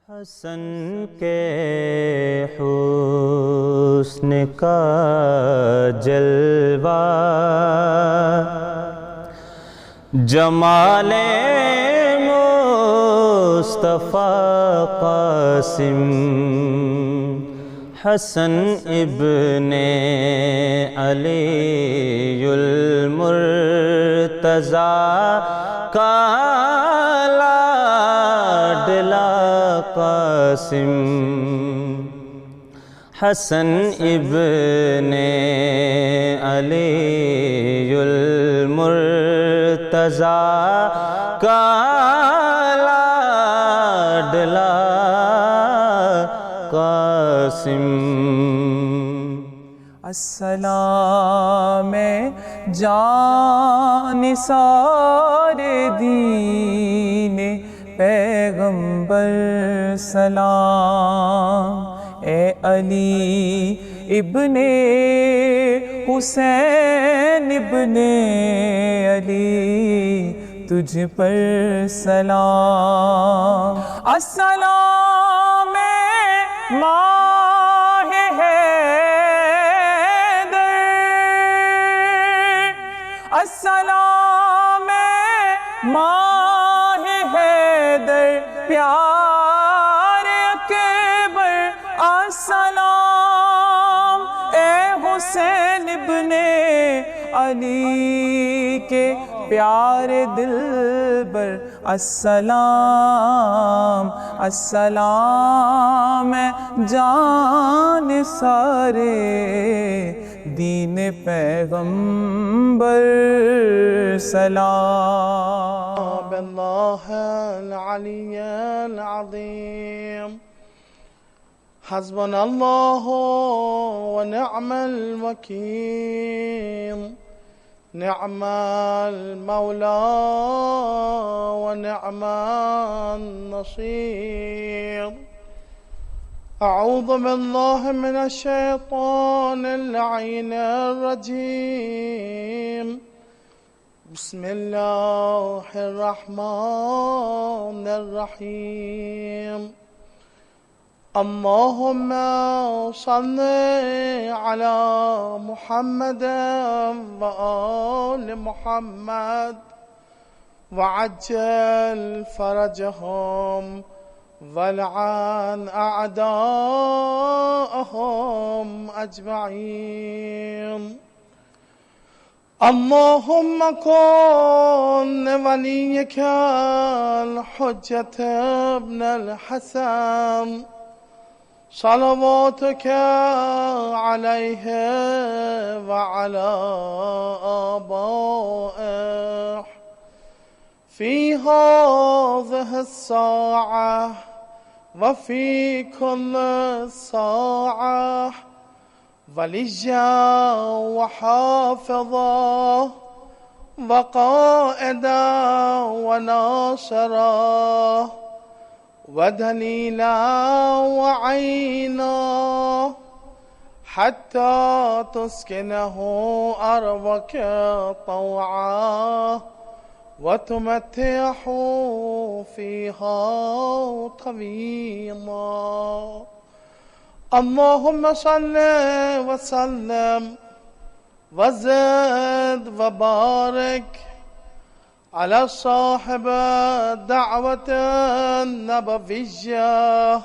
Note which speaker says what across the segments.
Speaker 1: حسن کے حسن کا جلوہ جمال مصطفیٰ قاسم حسن ابن علی المرتضیٰ کا لاڈلا قاسم حسن ابن علی المرتضیٰ کا لاڈلا قاسم
Speaker 2: السلام جان سارے دین پیغمبر سلام اے علی ابن حسین ابن علی تجھ پر سلام السلام ماہ حیدر السلام ماہ حیدر پیارے اکبر السلام اے حسین ابن علی کے پیارے دلبر السلام السلام جان سارے دین پیغمبر سلام
Speaker 3: باللہ العلی العظیم حسبنا اللہ ونعم الوکیل نعم المولى ونعم النصير أعوذ بالله من الشيطان اللعين الرجيم بسم الله الرحمن الرحيم اللهم صل على محمد وآل محمد وعجل فرجهم والعن أعداءهم أجمعين اللهم كن وليك الحجة ابن الحسن صلواتك عليه وعلى آبائه في هذه الساعة وفي كل ساعة وليا وحافظا وقائدا وناصرا ودليلا وعينا حتى تسكنه أرضك طوعا وتمتعه فيها طويلا اللهم صل وسلم وزد وبارك على صاحب الدعوة النبوية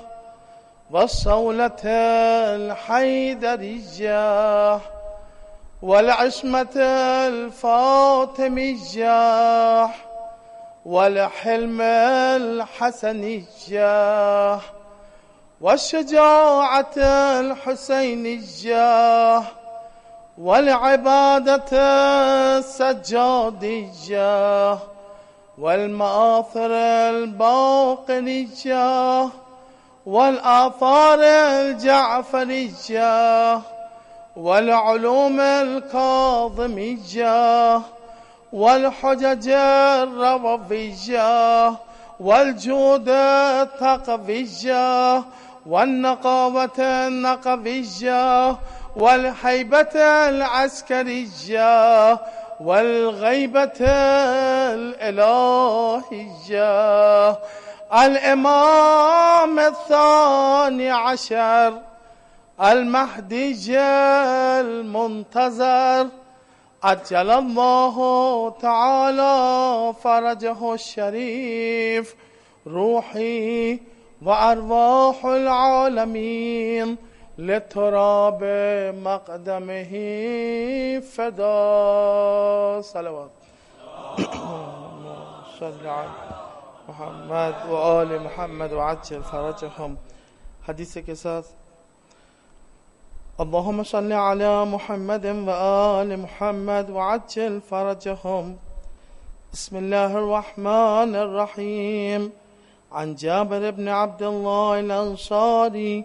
Speaker 3: والصولة الحيدرية والعصمة الفاطمية والحلم الحسنية والشجاعة الحسينية والعبادة السجادية والمآثر الباقنية والآثار الجعفرية والعلوم الكاظمية والحجج الروضية والجود الثقفية والنقاوة النقبية والهيبة العسكرية والغيبة الإلهية الإمام الثاني عشر المهدي المنتظر عجل الله تعالى فرجه الشريف روحي وأرواح العالمين لتراب مقدمه فدا. صلوات صل على محمد و آل محمد و عجل فرجهم. حدیث کے ساتھ اللهم صل على محمد و آل محمد و عجل فرجهم. بسم الله الرحمن الرحيم. عن جابر بن عبد الله الأنصاري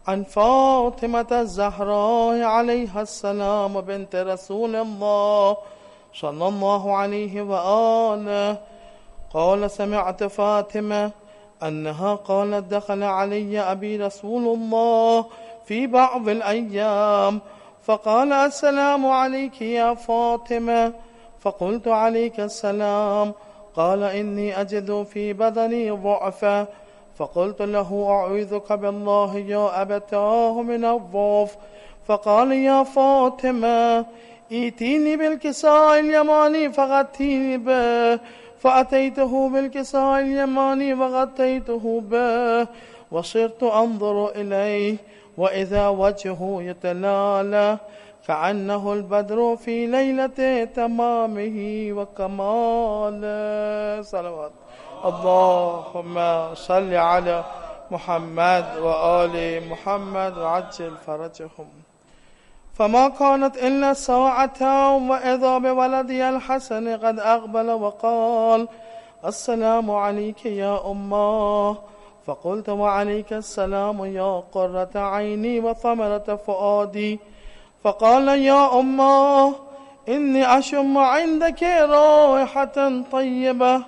Speaker 3: عن فاطمة الزهراء عليها السلام بنت رسول الله صلى الله عليه وآله قال سمعت فاطمة أنها قالت دخل علي أبي رسول الله في بعض الأيام فقال السلام عليك يا فاطمة فقلت عليك السلام قال إني أجد في بدني ضعفا فقلت له أعوذك بالله يا أبتاه من الضعف فقال يا فاطمة ائتيني بالكساء اليماني فغطيني به فأتيته بالكساء اليماني وغطيته به وصرت أنظر إليه وإذا وجهه يتلالى كأنه البدر في ليلة تمامه وكماله. صلوات. اللهم صل على محمد وآل محمد وعجل فرجهم. فما كانت إلا ساعة وإذا بولدي الحسن قد أقبل وقال السلام عليك يا أماه فقلت وعليك السلام يا قرة عيني وثمرة فؤادي فقال يا أماه إني أشم عندك رائحة طيبة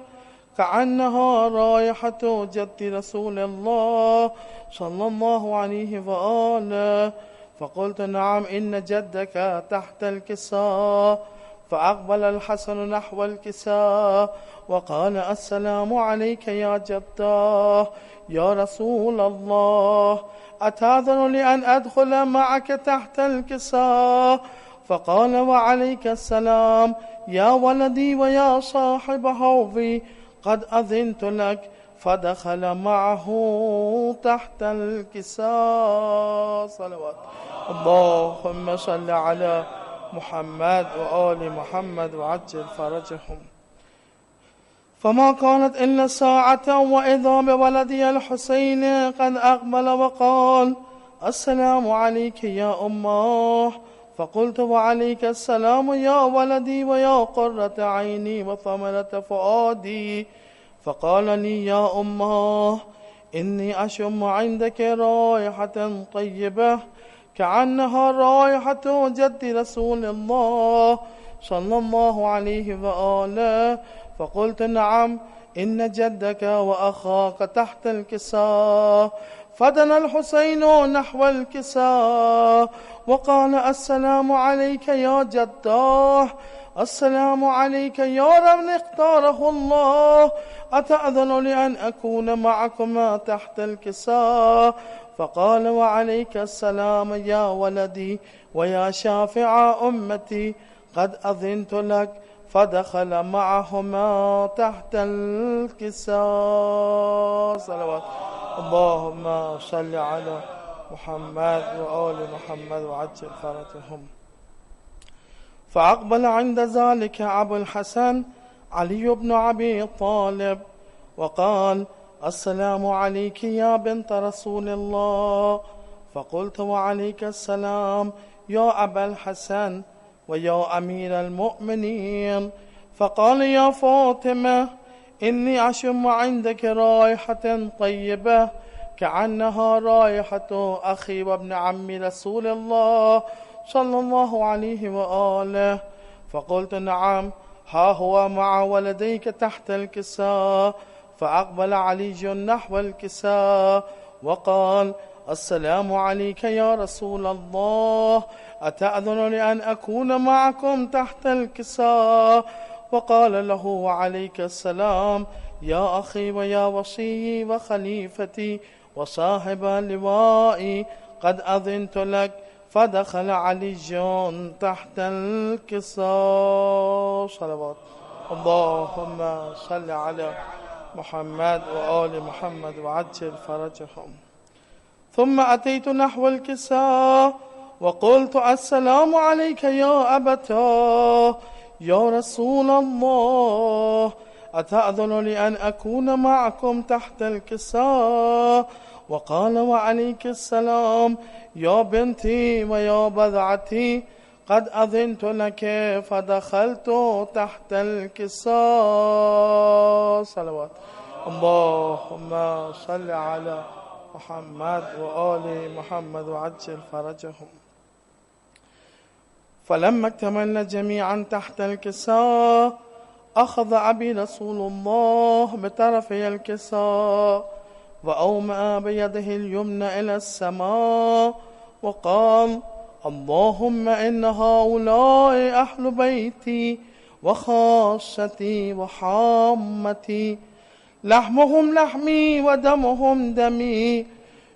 Speaker 3: كأنها رائحة جد رسول الله صلى الله عليه وآله فقلت نعم إن جدك تحت الكساء فأقبل الحسن نحو الكساء وقال السلام عليك يا جداه يا رسول الله أتأذن لأن أدخل معك تحت الكساء فقال وعليك السلام يا ولدي ويا صاحب حوضي قد أذنت لك فدخل معه تحت الكساء. صلوات. اللهم صل على محمد وآل محمد وعجل فرجهم. فما كانت إلا ساعة وإذا بولدي الحسين قد أقبل وقال السلام عليك يا أماه فقلت وعليك السلام يا ولدي ويا قرة عيني وثمرة فؤادي فقال لي يا أماه إني أشم عندك رائحة طيبة كأنها رائحة جد رسول الله صلى الله عليه وآله فقلت نعم إن جدك وأخاك تحت الكساء فدنا الحسين نحو الكساء وقال السلام عليك يا جداه السلام عليك يا رب اختاره الله أتأذن لأن أكون معكما تحت الكساء فقال وعليك السلام يا ولدي ويا شافع أمتي قد أذنت لك فدخل معهما تحت الكساء. صلوات. اللهم صل على محمد وآل محمد وعجل فرجهم. فأقبل عند ذلك أبو الحسن علي بن أبي طالب وقال السلام عليك يا بنت رسول الله فقلت وعليك السلام يا أبا الحسن ويا أمير المؤمنين فقال يا فاطمة إني أشم عندك رائحة طيبة كأنها رائحة أخي وابن عم رسول الله صلى الله عليه وآله فقلت نعم ها هو مع ولديك تحت الكساء فأقبل علي نحو الكساء وقال السلام عليك يا رسول الله أتأذن لأن أكون معكم تحت الكساء وقال له وعليك السلام يا أخي ويا وصي وخليفتي وصاحب لوائي قد أذنت لك. فدخل علي تحت الكساء. صلوات اللهم صل على محمد وآل محمد وعجل فرجهم. ثم أتيت نحو الكساء وقلت السلام عليك يا أبتاه يا رسول الله، أتأذن لي أن أكون معكم تحت الكساء؟ وقال وعليك السلام يا بنتي ويا بضعتي قد أذنت لك. فدخلت تحت الكساء. صلوات اللهم صل على محمد وآل محمد وعجل فرجهم. فلما اكتملنا جميعا تحت الكساء أخذ أبي رسول الله بطرفي الكساء وأومأ بيده اليمنى إلى السماء وقال اللهم إن هؤلاء أهل بيتي وخاصتي وحامتي، لحمهم لحمي ودمهم دمي،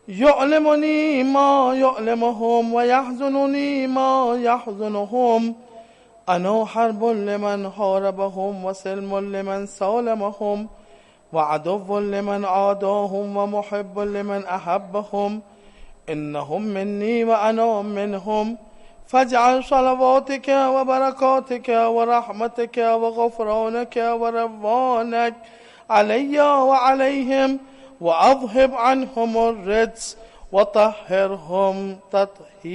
Speaker 3: يؤلمني ما يؤلمهم ويحزنني ما يحزنهم. أنا حرب لمن حاربهم وسلم لمن سالمهم وعدو لمن عاداهم ومحب لمن أحبهم. إنهم مني وأنا منهم، فاجعل صلواتك وبركاتك ورحمتك وغفرانك ورضوانك علي وعليهم، وأذهب عنهم الرجس وطهرهم تطهيرا.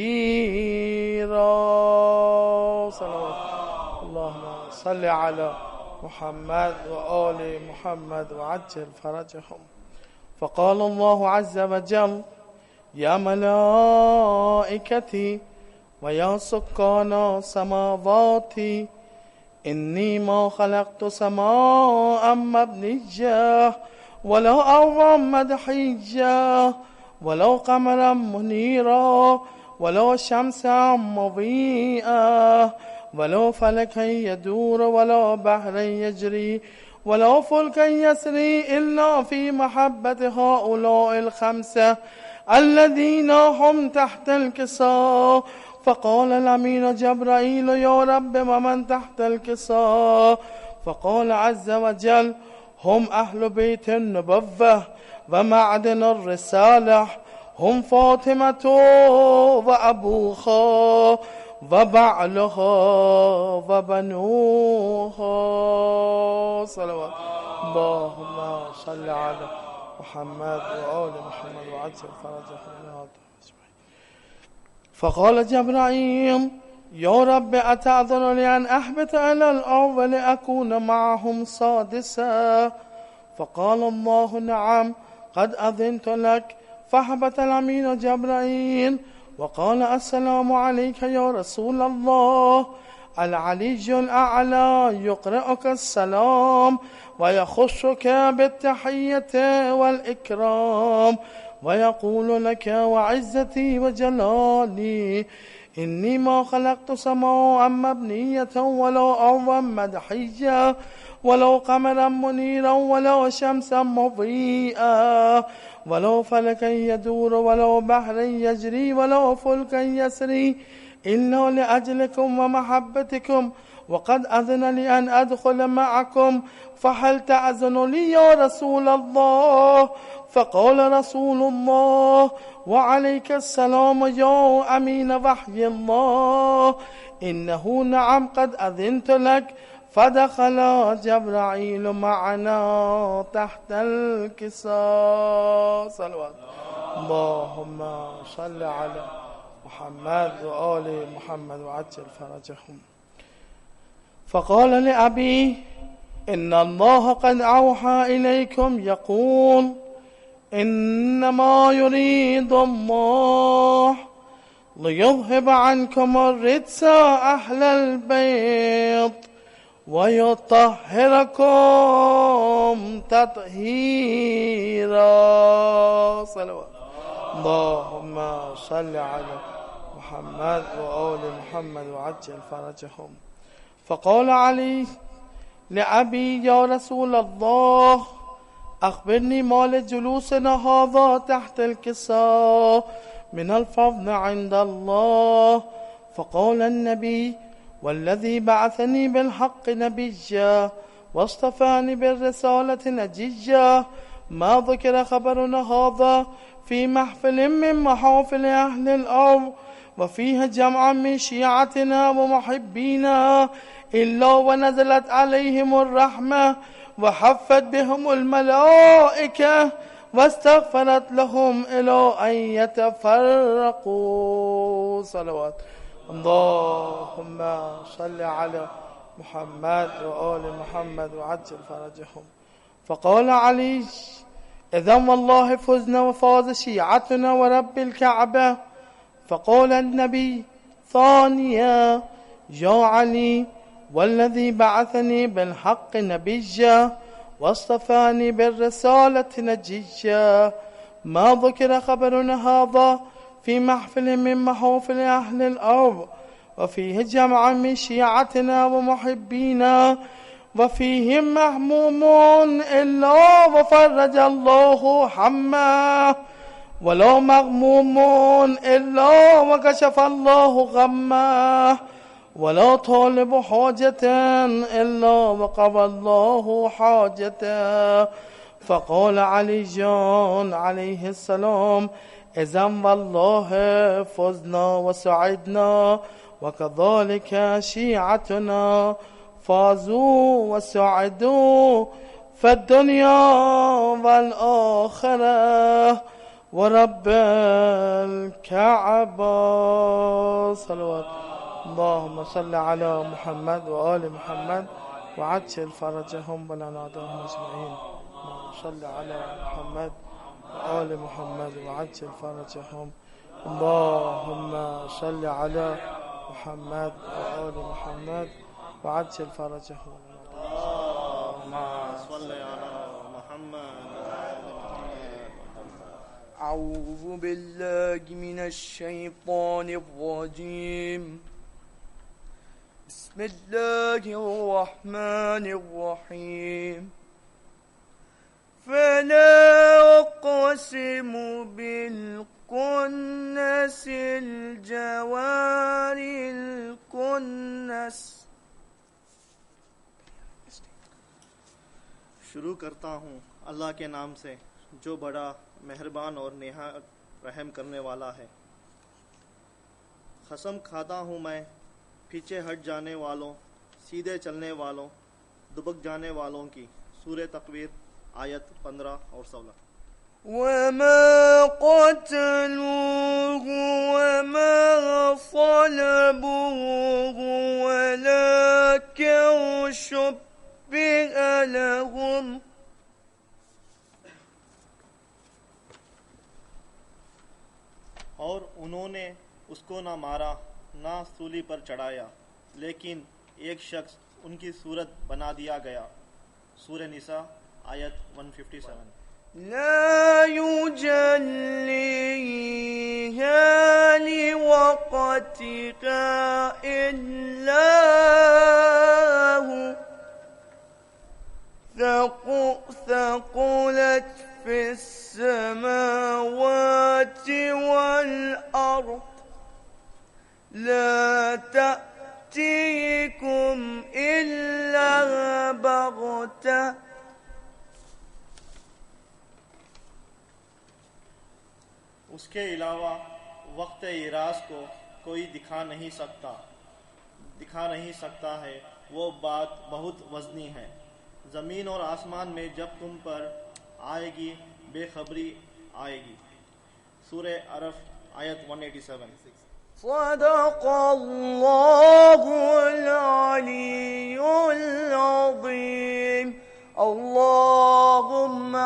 Speaker 3: صلوات اللهم صل على محمد وآل محمد وعجل فرجهم. فقال الله عز وجل يا ملائكتي ويا سكان سماواتي إني ما خلقت سماء مبنية ولا أرضا مدحية ولا قمرا منيرا ولا شمسا مضيئة ولا فلكا يدور ولا بحرا يجري ولا فلكا يسري إلا في محبة هؤلاء الخمسة الذين هم تحت الكساء. فقال الأمين جبرائيل يا رب ومن تحت الكساء؟ فقال عز وجل هم أهل بيت النبوة ومعدن الرسالة، هم فاطمة وأبوها وبعلها وبنوها. صلوات اللهم صل على محمد وآل محمد وعجل فرجهم. فقال جبرائيل يا رب أتأذن لي أن أهبط إلى الأرض لأكون معهم سادسا؟ فقال الله نعم قد أذنت لك. فهبط الأمين جبرائيل وقال السلام عليك يا رسول الله، العلي الأعلى يقرئك السلام ويخصك بالتحية والإكرام ويقول لك وعزتي وجلالي إني ما خلقت سماء مبنية ولا أرضا مدحية ولا قمرا منيرا ولا شمسا مضيئة ولا فلكا يدور ولا بحرا يجري ولا فلكا يسري إلا لأجلكم ومحبتكم، وقد أذن لي أن أدخل معكم، فهل تأذن لي يا رسول الله؟ فقال رسول الله وعليك السلام يا أمين وحي الله، إنه نعم قد أذنت لك. فدخل جبرائيل معنا تحت الكساء. صلوات اللهم صل على محمد وآل محمد وعجل فرجهم. فقال لأبي إن الله قد أوحى إليكم يقول إنما يريد الله ليذهب عنكم الرجس أهل البيت ويطهركم تطهيرا. صلوات اللهم صل على محمد وآل محمد وعجل فرجهم. فقال علي لأبي يا رسول الله أخبرني ما لجلوسنا هذا تحت الكساء من الفضل عند الله. فقال النبي والذي بعثني بالحق نبيا واصطفاني بالرسالة نجيا ما ذكر خبرنا هذا في محفل من محافل أهل الأرض وفيها جمعا من شيعتنا ومحبينا إلا ونزلت عليهم الرحمة وحفت بهم الملائكة واستغفرت لهم إلى أن يتفرقوا. صلوات اللهم صل على محمد وآل محمد وعجل فرجهم. فقال علي إذا والله فزنا وفاز شيعتنا ورب الكعبة. فقال النبي ثانيا يا علي والذي بعثني بالحق نبيا واصطفاني بالرسالة نجيا ما ذكر خبرنا هذا في محفل من محافل أهل الأرض وفيه جمع من شيعتنا ومحبينا وفيهم مهموم إلا وفرج الله حمه ولا مغموم إلا وكشف الله غمه ولا طالب حاجة إلا وقضى الله حاجته. فقال علي عليه السلام إذا والله فزنا وسعدنا وكذلك شيعتنا فازوا وسعدوا في الدنيا والآخرة ورب الكعبة. صلوات اللهم صل على محمد وآل محمد وعجل فرجهم ولنادهم أجمعين. اللهم صل على محمد وآل محمد وعجل فرجهم. اللهم صل على محمد وآل محمد وعجل فرجهم.
Speaker 4: اللهم صل على محمد.
Speaker 5: أعوذ بالله من الشيطان الرجيم. بسم الله الرحمن الرحيم. فلا أقسم بالكنس الجوار الكنس.
Speaker 4: شروع کرتا ہوں اللہ کے نام سے جو بڑا مہربان اور نہایت رحم کرنے والا ہے۔ قسم کھاتا ہوں میں پیچھے ہٹ جانے والوں، سیدھے چلنے والوں، دبک جانے والوں کی۔ سورہ تکویر آیت 15 اور 16۔
Speaker 5: وما قتلوه وما صلبوه ولكن شبه لهم
Speaker 4: اور انہوں نے اس کو نہ مارا نہ سولی پر چڑھایا، لیکن ایک شخص ان کی صورت بنا دیا گیا۔ سورہ نساء آیت 157۔
Speaker 5: لا يجليها لوقتها إلا هو ثقلت في السماوات والأرض لا تأتيكم إلا بغتة
Speaker 4: اس کے علاوہ وقت اعراض کو کوئی دکھا نہیں سکتا ہے، وہ بات بہت وزنی ہے۔ زمین اور آسمان میں جب تم پر آئے گی بے خبری آئے گی۔ سورہ عرف آیت 187۔
Speaker 5: صدق اللہ العلی العظیم۔ اللہم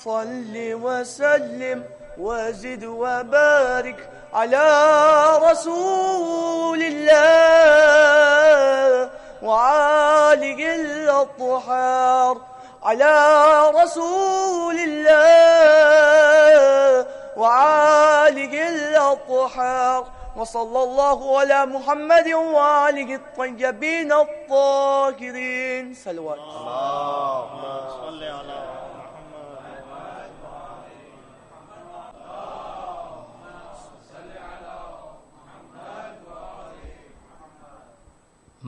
Speaker 5: صل وسلم وزد وبارك على رسول الله وعالي الأطهار، على رسول الله وعالي الأطهار وصلى الله على محمد وآله الطيبين الطاهرين. صلوات.
Speaker 4: صل على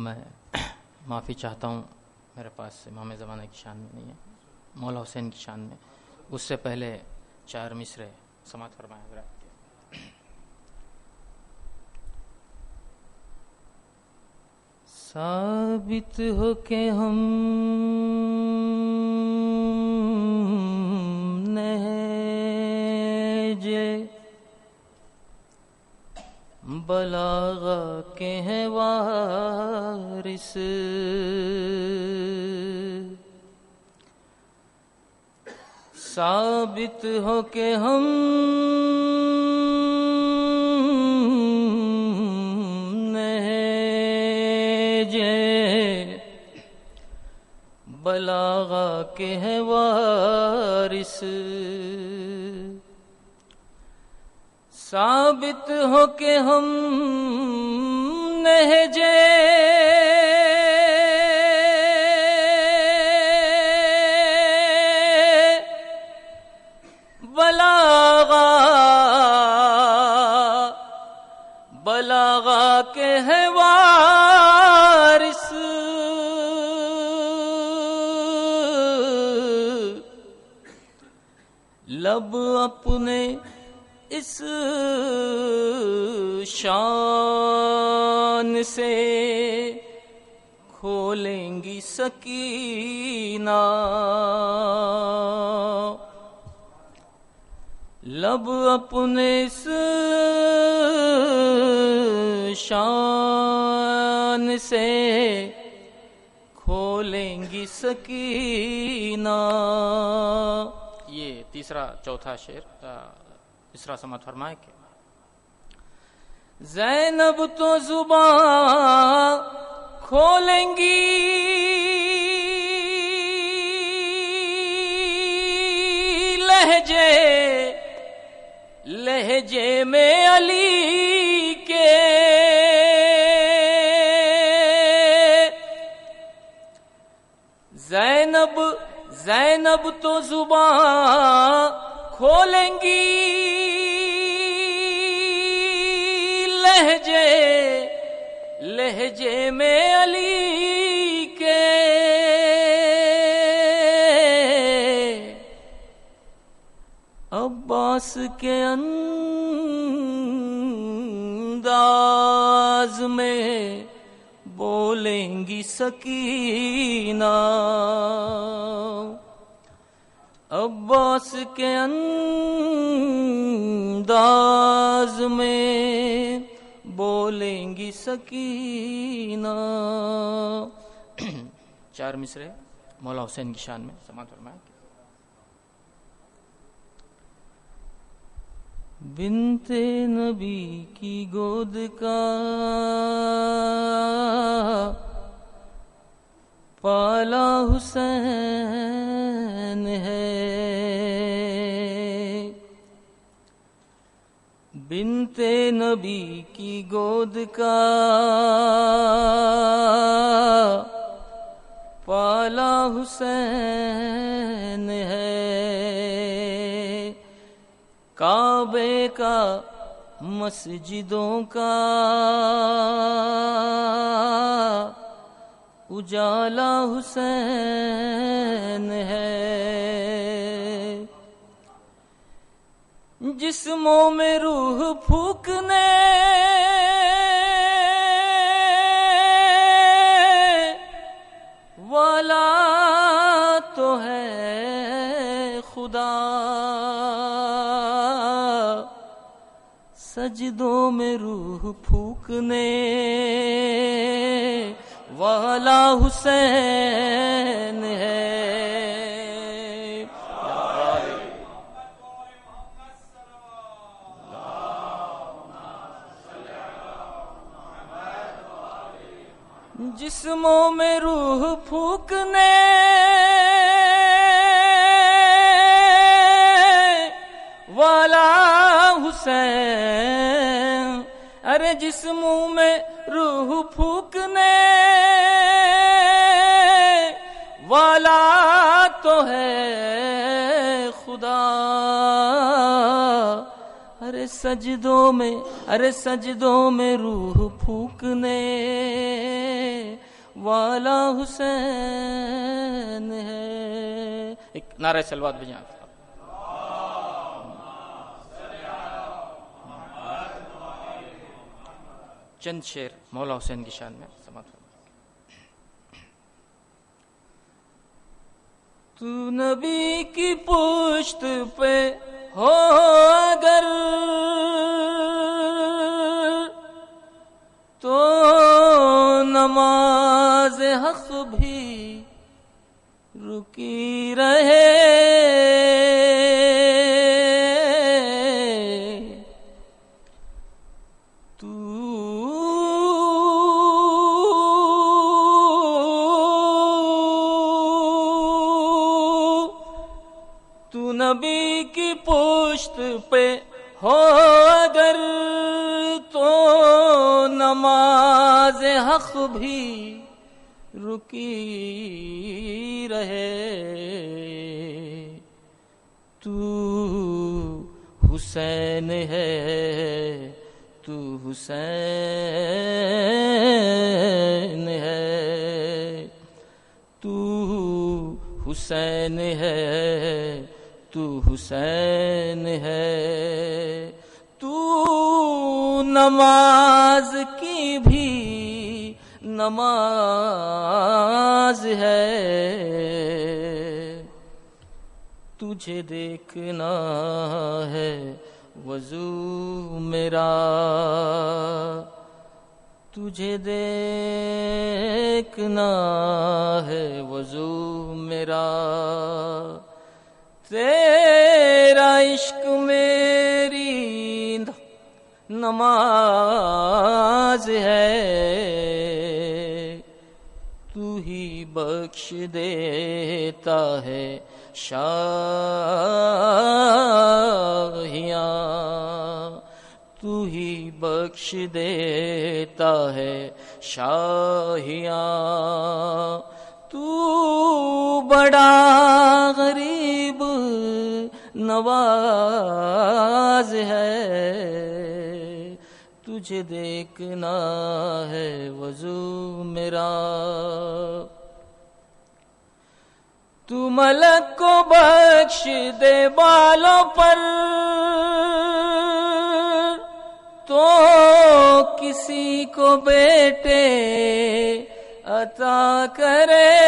Speaker 6: میں معافی چاہتا ہوں، میرے پاس امام زمانہ کی شان میں نہیں ہے، مولا حسین کی شان میں. اس سے پہلے 4 مصرے سماعت فرمائیں حضرات. ثابت ہو کہ ہم نہج بلاغہ کے ہیں وارث، ثابت ہو کہ ہم نہج بلاغہ کے ہیں وارث، ثابت ہو کہ ہم نہج بلاغہ کے ہیں وارث، لب اپنے اس شان سے کھولیں گی سکینہ، لب اپنے اس شان سے کھولیں گی سکینہ. یہ تیسرا چوتھا شعر تیسرا سماعت فرمائے کہ زینب تو زبان کھولیں گی لہجے میں علی کے، زینب تو زبان کھولیں گی لہجے میں علی کے، عباس کے انداز میں بولیں گی سکینہ، عباس کے انداز میں بولیں گی سکینہ. 4 مصرے مولا حسین کی شان میں سماعت فرمائیں. بنت نبی کی گود کا پالا حسین ہے، بنت نبی کی گود کا پالا حسین ہے، کعبے کا مسجدوں کا اجالا حسین ہے، جسموں میں روح پھونکنے والا تو ہے خدا، سجدوں میں روح پھونکنے والا حسین ہے. جسموں میں روح پھونکنے والا حسین، ارے جسموں میں روح پھونکنے والا تو ہے خدا. ارے سجدوں میں روح پھونکنے والا حسین ہے. ایک نعرہ صلوات بجائیں. چند شعر مولا حسین کی شان میں سماعت فرمائیں. تو نبی کی پشت پہ ہو اگر تو نماز حق بھی رکی رہے. نبی کی پشت پہ ہو اگر تو نماز حق بھی رکی رہے. تو حسین ہے تو حسین ہے تو حسین ہے تو حسین ہے. تو نماز کی بھی نماز ہے. تجھے دیکھنا ہے وضو میرا تجھے دیکھنا ہے وضو میرا. تیرا عشق میری نماز ہے. تو ہی بخش دیتا ہے شاہیاں تو ہی بخش دیتا ہے شاہیاں. تو بڑا غریب نواز ہے. تجھے دیکھنا ہے وضو میرا. تو ملک کو بخش دے بالوں پر تو کسی کو بیٹے عطا کرے.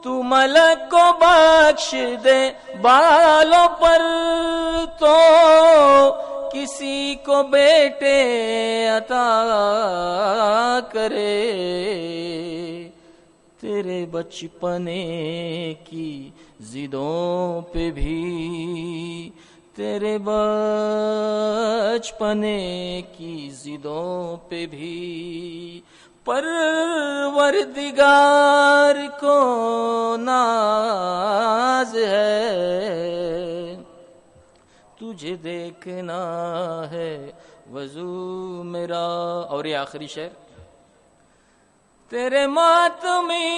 Speaker 6: تو ملک کو بخش دے بالوں پر تو کسی کو بیٹے عطا کرے. تیرے بچپنے کی ضدوں پہ بھی تیرے بچپنے کی ضدوں پہ بھی پروردگار کو ناز ہے. تجھے دیکھنا ہے وضو میرا. اور یہ آخری شعر. تیرے ماتمی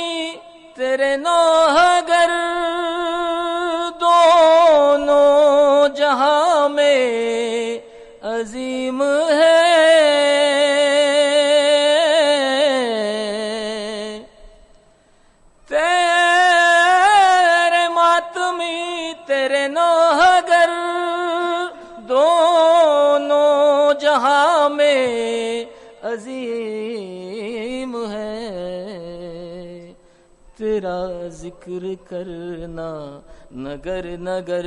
Speaker 6: تیرے نوحگر دونوں جہاں میں عظیم ہے. تیرے ماتمی تیرے نوحگر دونوں جہاں میں عظیم ہے. تیرا ذکر کرنا نگر نگر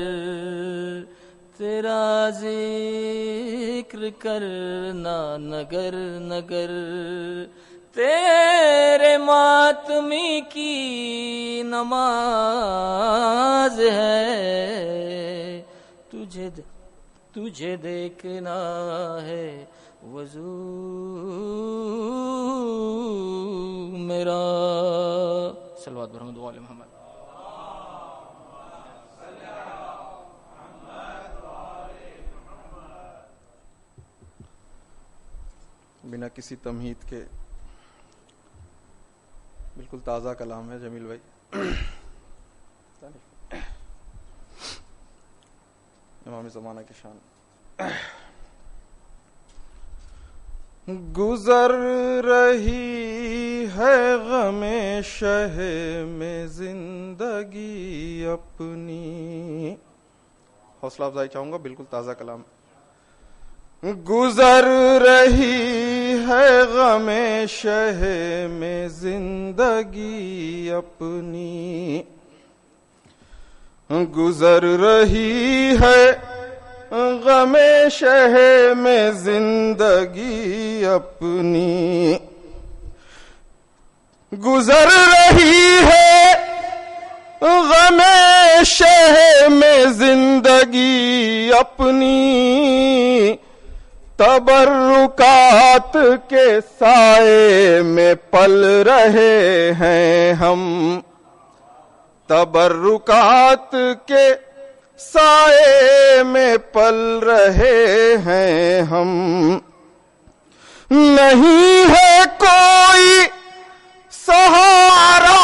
Speaker 6: تیرا ذکر کرنا نگر نگر. تیرے ماتمی کی نماز ہے. تجھے دیکھنا ہے وضو میرا. صلوات برحمت وآل محمد.
Speaker 3: بنا کسی تمہید کے بالکل تازہ کلام ہے جمیل بھائی. امام زمانہ کی شان. گزر رہی ہے غم شہ میں زندگی اپنی. حوصلہ افزائی چاہوں گا، بالکل تازہ کلام. گزر رہی ہے غم شہ میں زندگی اپنی، گزر رہی ہے غم شہ میں زندگی اپنی، گزر رہی ہے غم شہ میں زندگی اپنی. تبرکات کے سائے میں پل رہے ہیں ہم، تبرکات کے سائے میں پل رہے ہیں ہم. نہیں ہے کوئی سہارا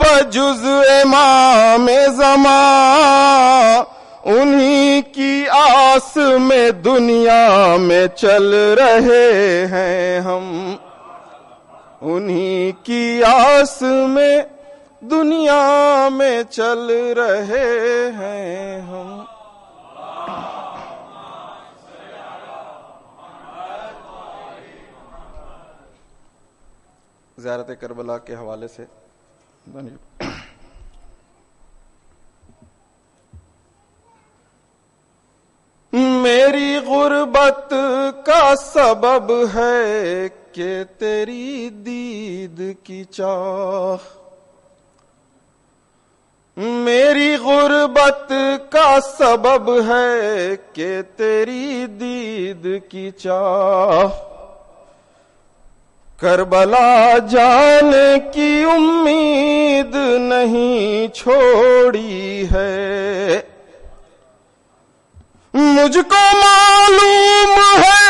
Speaker 3: بجز امام زمان، انہی کی آس میں دنیا میں چل رہے ہیں ہم، انہی کی آس میں دنیا میں چل رہے ہیں ہم. زیارت کربلا کے حوالے سے میری غربت کا سبب ہے کہ تیری دید کی چاہ، میری غربت کا سبب ہے کہ تیری دید کی چاہ. کربلا جانے کی امید نہیں چھوڑی ہے، مجھ کو معلوم ہے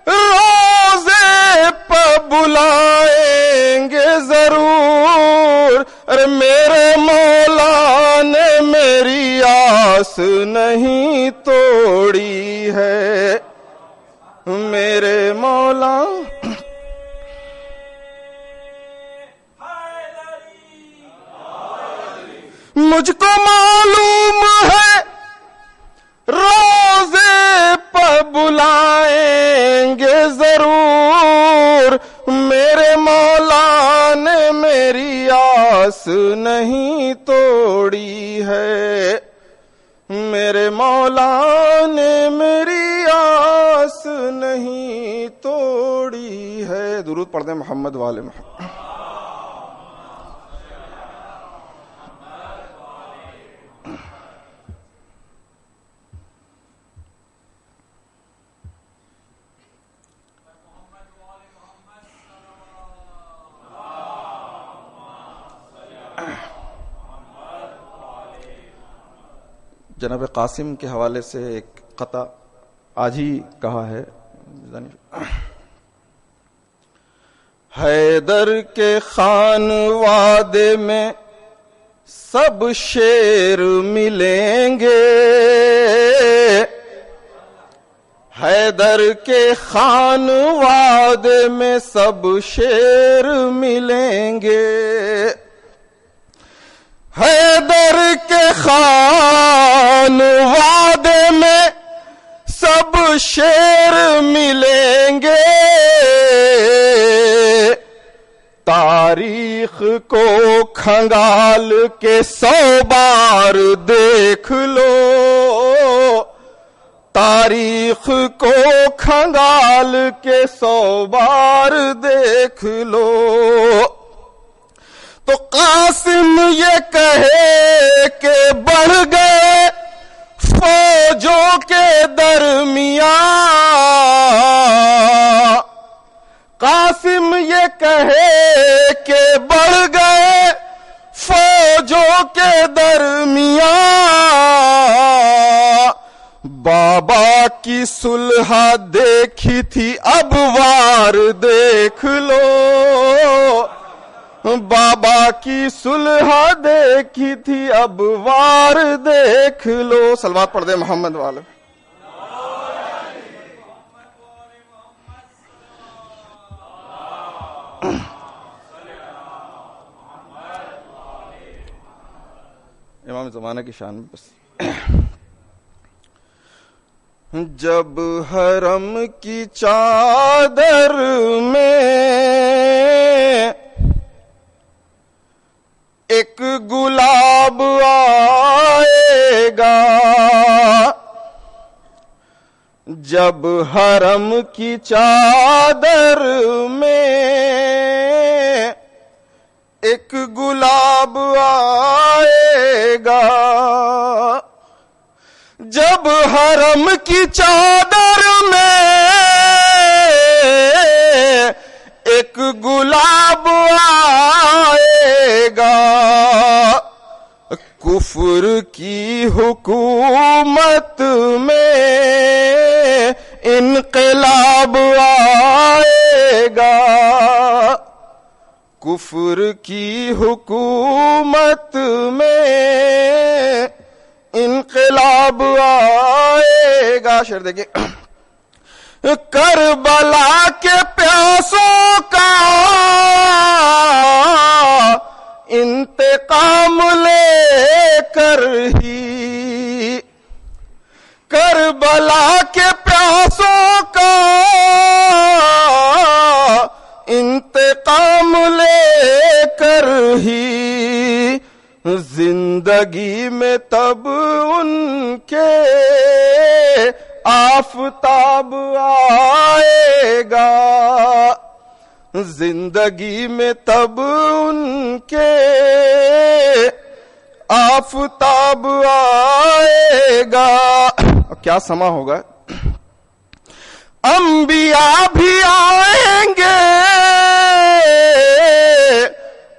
Speaker 3: روزے پہ بلائیں گے ضرور. ارے میرے مولا نے میری آس نہیں توڑی ہے، میرے مولا مجھ کو معلوم ہے روزے پہ بلائیں گے ضرور. میرے مولا نے میری آس نہیں توڑی ہے، میرے مولا نے میری آس نہیں توڑی ہے. درود پڑھتے ہیں محمد والے محمد. جناب قاسم کے حوالے سے ایک قطع آج ہی کہا ہے. حیدر کے خان وادے میں سب شیر ملیں گے، حیدر کے خان وادے میں سب شیر ملیں گے، حیدر کے خان وادے میں سب شیر ملیں گے. تاریخ کو کھنگال کے 100 بار دیکھ لو، تاریخ کو کھنگال کے 100 بار دیکھ لو. تو قاسم یہ کہے کہ بڑھ گئے
Speaker 7: فوجوں کے درمیان قاسم یہ کہے کہ بڑھ گئے فوجوں کے درمیان بابا کی صلح دیکھی تھی اب وار دیکھ لو بابا کی صلح دیکھی تھی اب وار دیکھ لو صلوات پڑھ دے محمد والے امام زمانہ کی شان میں بس جب حرم کی چادر میں ایک گلاب آئے گا جب حرم کی چادر میں ایک گلاب آئے گا جب حرم کی چادر میں ایک گلاب آئے گا کفر کی حکومت میں انقلاب آئے گا کفر کی حکومت میں انقلاب آئے گا شعر دیکھیں کربلا کے پیاسوں کا انتقام لے کر ہی کربلا کے پیاسوں کا انتقام لے کر ہی زندگی میں تب ان کے آفتاب آئے گا زندگی میں تب ان کے آفتاب آئے گا کیا سما ہوگا انبیاء بھی آئیں گے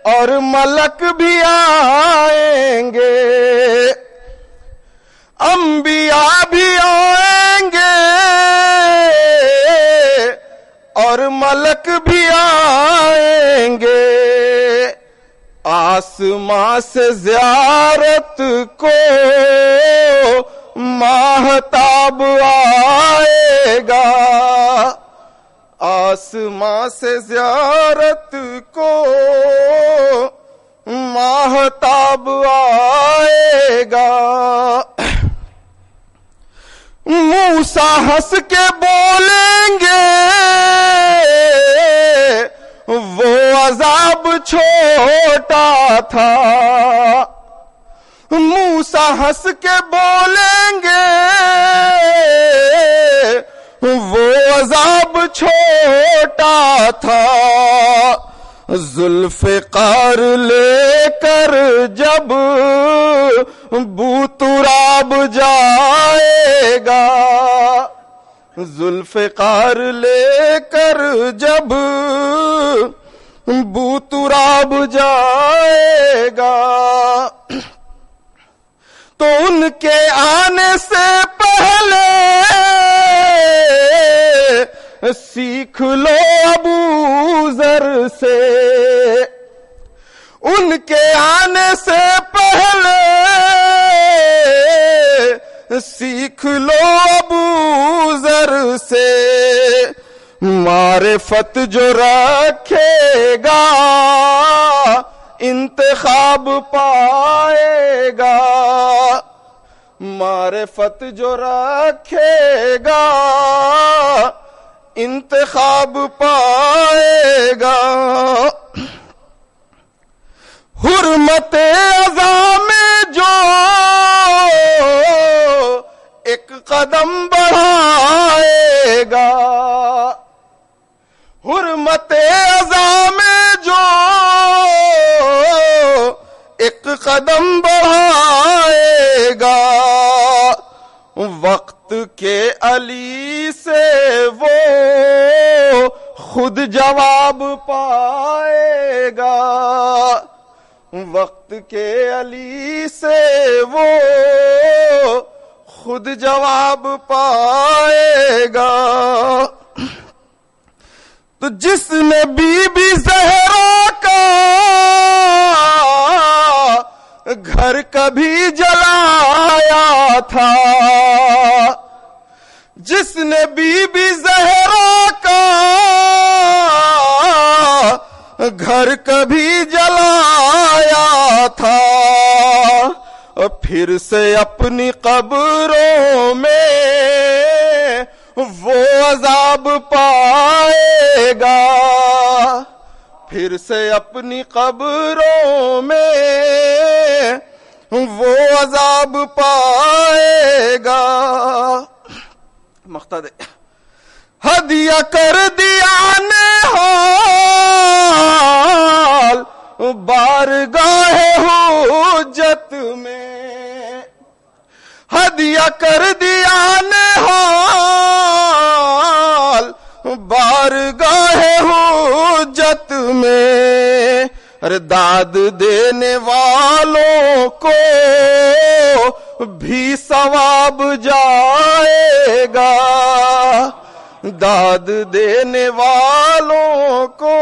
Speaker 7: اور ملک بھی آئیں گے انبیاء بھی آئیں گے اور ملک بھی آئیں گے آسماں سے زیارت کو ماہتاب آئے گا آسماں سے زیارت کو ماہتاب آئے گا موسیٰ ہنس کے بولیں گے وہ عذاب چھوٹا تھا موسیٰ ہنس کے بولیں گے وہ عذاب چھوٹا تھا ذوالفقار لے کر جب بوتراب جائے گا ذوالفقار لے کر جب بوتراب جائے گا تو ان کے آنے سے پہلے سیکھ لو ابو ذر سے ان کے آنے سے پہلے سیکھ لو ابو ذر سے معرفت جو رکھے گا انتخاب پائے گا معرفت جو رکھے گا انتخاب پائے گا حرمت اعظم میں جو ایک قدم بڑھائے گا حرمت اعظم میں جو ایک قدم بڑھائے گا وقت کے علی سے وہ خود جواب پائے گا، وقت کے علی سے وہ خود جواب پائے گا۔ تو جس نے بی بی زہرا کا گھر کبھی جلایا تھا، جس نے بی بی زہرا کا گھر کبھی جلایا تھا، پھر سے اپنی قبروں میں وہ عذاب پائے گا، پھر سے اپنی قبروں میں وہ عذاب پائے گا۔ مقصد ہدیہ کر دیا نے حال بارگاہ حجت میں، ہدیہ کر دیا نے حال بارگاہ حجت میں، ارے داد دینے والوں کو بھی ثواب جائے گا، داد دینے والوں کو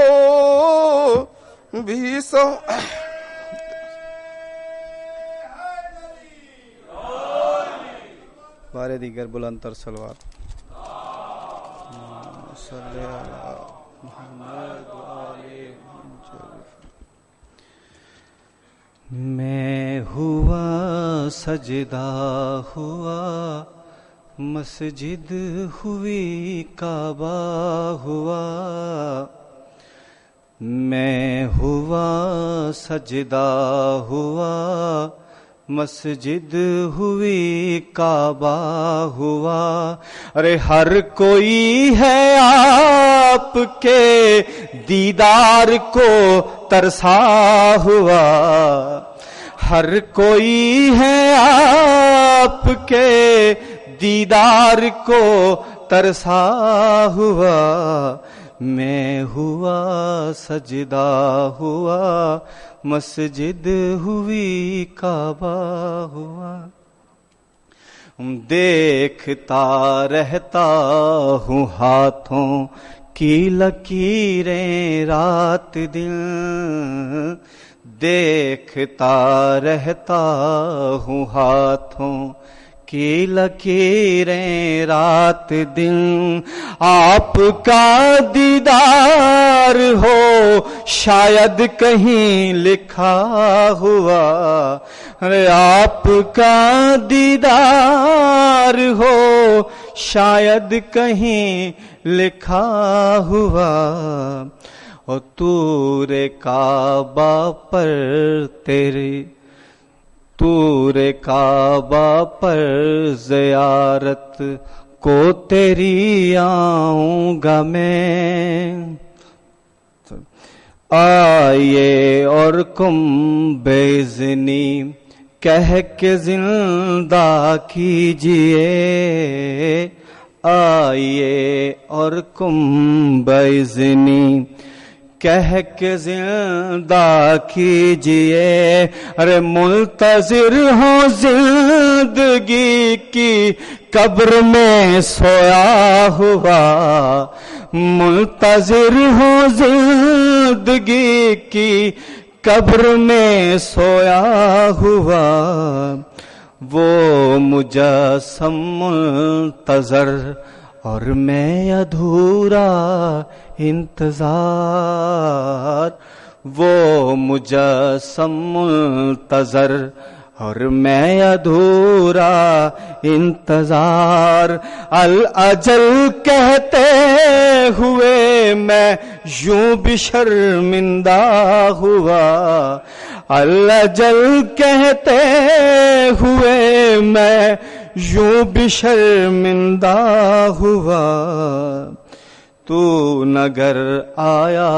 Speaker 7: بھی
Speaker 8: بارے دیگر بلند تر سلوات۔ میں ہوا سجدہ ہوا مسجد ہوئی کعبہ ہوا، میں ہوا سجدہ ہوا مسجد ہوئی کعبہ ہوا، ارے ہر کوئی ہے آپ کے دیدار کو ترسا ہوا، ہر کوئی ہے آپ کے دیدار کو ترسا ہوا، میں ہوا سجدہ ہوا مسجد ہوئی کعبہ ہوا، دیکھتا رہتا ہوں ہاتھوں کی لکیریں رات دن، دیکھتا رہتا ہوں ہاتھوں کی لکیریں رات دن، آپ کا دیدار ہو شاید کہیں لکھا ہوا، ارے آپ کا دیدار ہو شاید کہیں لکھا ہوا، اور طور کعبہ پر تیرے طور کعبہ پر زیارت کو تیری آؤں گا میں، آئیے اور کم بیزنی کہہ کے زندہ کیجئے، آئیے اور کم بیزنی کہہ کے زندہ کیجئے، ارے منتظر ہوں زندگی کی قبر میں سویا ہوا، منتظر ہوں زندگی کی قبر میں سویا ہوا، وہ مجسم منتظر اور میں ادھورا انتظار، وہ مجسم منتظر اور میں ادھورا انتظار، الاجل کہتے ہوئے میں یوں بھی شرمندہ ہوا، الاجل کہتے ہوئے میں یوں بھی شرمندہ ہوا، تو نگر آیا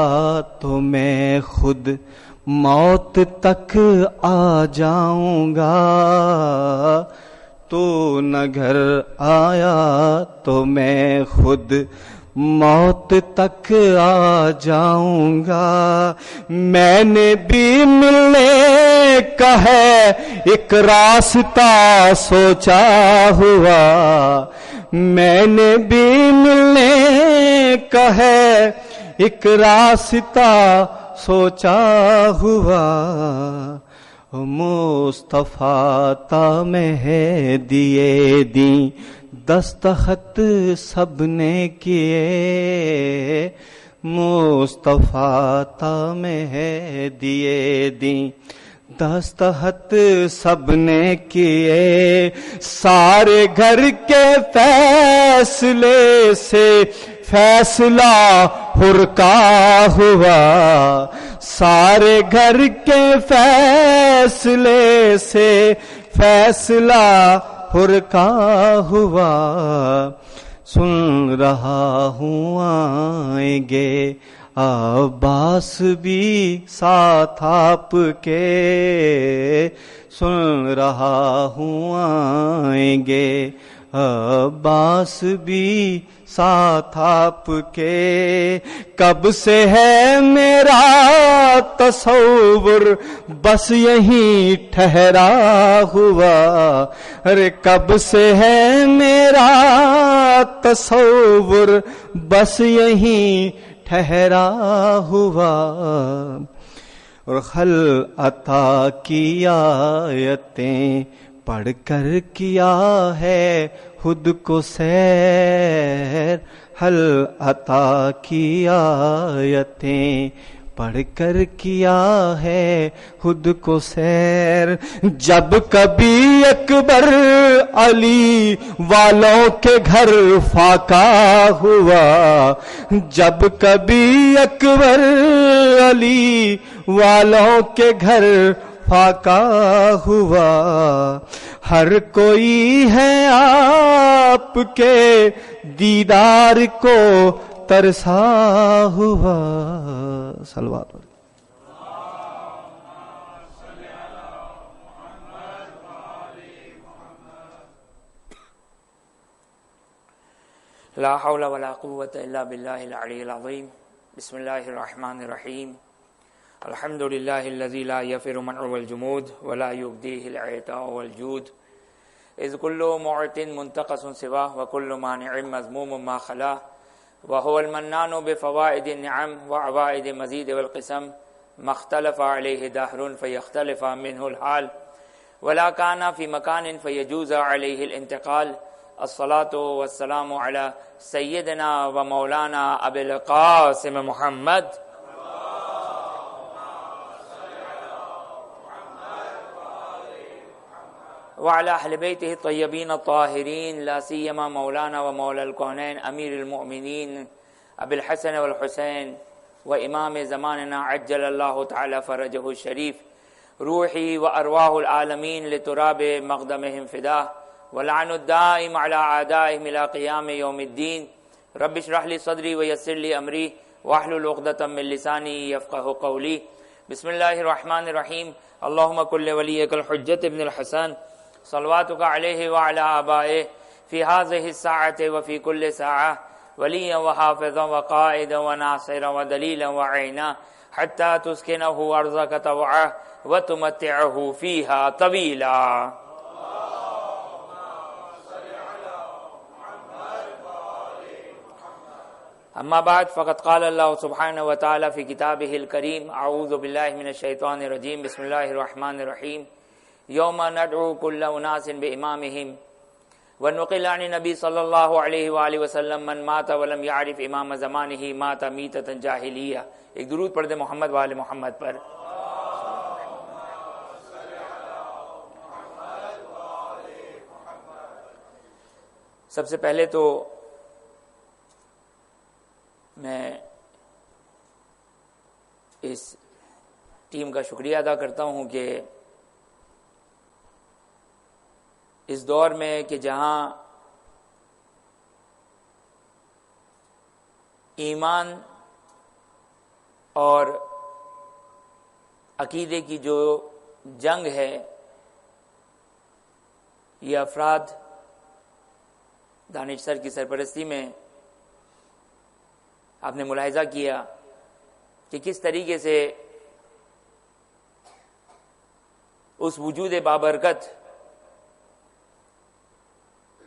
Speaker 8: تو میں خود موت تک آ جاؤں گا، تو نہ گھر آیا تو میں خود موت تک آ جاؤں گا. میں نے بھی ملنے کا ہے ایک راستہ سوچا ہوا, میں نے بھی ملنے کا ہے ایک راستہ سوچا ہوا. مصطفیٰ تا میں ہے دیے دیں دستخط سب نے کیے, مصطفیٰ تا میں ہے دیے دیں دستخط سب نے کیے. سارے گھر کے فیصلے سے فیصلہ حر کا ہوا, سارے گھر کے فیصلے سے فیصلہ حر کا ہوا. سن رہا ہوں آئیں گے عباس بھی ساتھ آپ کے, سن رہا ہوں آئیں گے عباس بھی ساتھ آپ کے. کب سے ہے میرا تصور بس یہیں ٹھہرا ہوا, ارے کب سے ہے میرا تصور بس یہیں ٹھہرا ہوا. اور خل عطا کی آیتیں پڑھ کر کیا ہے خود کو سیر, حل عطا کی آیتیں پڑھ کر کیا ہے خود کو سیر. جب کبھی اکبر علی والوں کے گھر فاقہ ہوا, جب کبھی اکبر علی والوں کے گھر فاقہ ہوا, ہر کوئی ہے آپ کے دیدار کو ترسا ہوا. صلوات
Speaker 9: لا حول ولا قوة الا بالله العلي العظيم. بسم الله الرحمن الرحيم. الحمد لله الذي لا يفر منع والجمود ولا يبديه العطاء والجود, إذ كل معت منتقص سواه وكل مانع مذموم ما خلاه, وهو المنان بفوائد النعم وعوائد مزيد والقسم, ما اختلف عليه دهر فيختلف منه الحال, ولا كان في مكان فيجوز عليه الانتقال. الصلاة والسلام على سيدنا ومولانا أبي القاسم محمد وعلى أهل بيته الطيبين الطاهرين, لا سيما مولانا ومولى الكونين أمير المؤمنين أبي الحسن والحسين وإمام زماننا عجل الله تعالى فرجه الشريف. روحي وأرواح العالمين لتراب مقدمهم فداه, ولعن الدائم على أعدائهم إلى قيام يوم الدين. رب اشرح لي صدري ويسر لي أمري واحلل عقدة من لساني يفقه قولي. بسم الله الرحمن الرحيم. اللهم كن لوليك الحجة ابن الحسن صلواتك عليه وعلى آبائه في هذه الساعة وفي كل ساعة وليا وحافظا وقائدا وناصرا ودليلا وعينا, حتى تسكنه أرضك طوعا وتمتعه فيها طويلا. أما بعد, فقد قال الله سبحانه وتعالى في كتابه الكريم, أعوذ بالله من الشيطان الرجيم, بسم الله الرحمن الرحيم. يوم ندعو كل أناس بإمامهم, ونقل عن النبي صلى الله عليه وآله وسلم من مات ولم يعرف إمام زمانه مات ميتة جاهلية. ایک درود پڑھ دے محمد وآل محمد پر. سب سے پہلے تو میں اس ٹیم کا شکریہ ادا کرتا ہوں کہ اس دور میں کہ جہاں ایمان اور عقیدے کی جو جنگ ہے یہ افراد دانش سر کی سرپرستی میں آپ نے ملاحظہ کیا کہ کس طریقے سے اس وجود بابرکت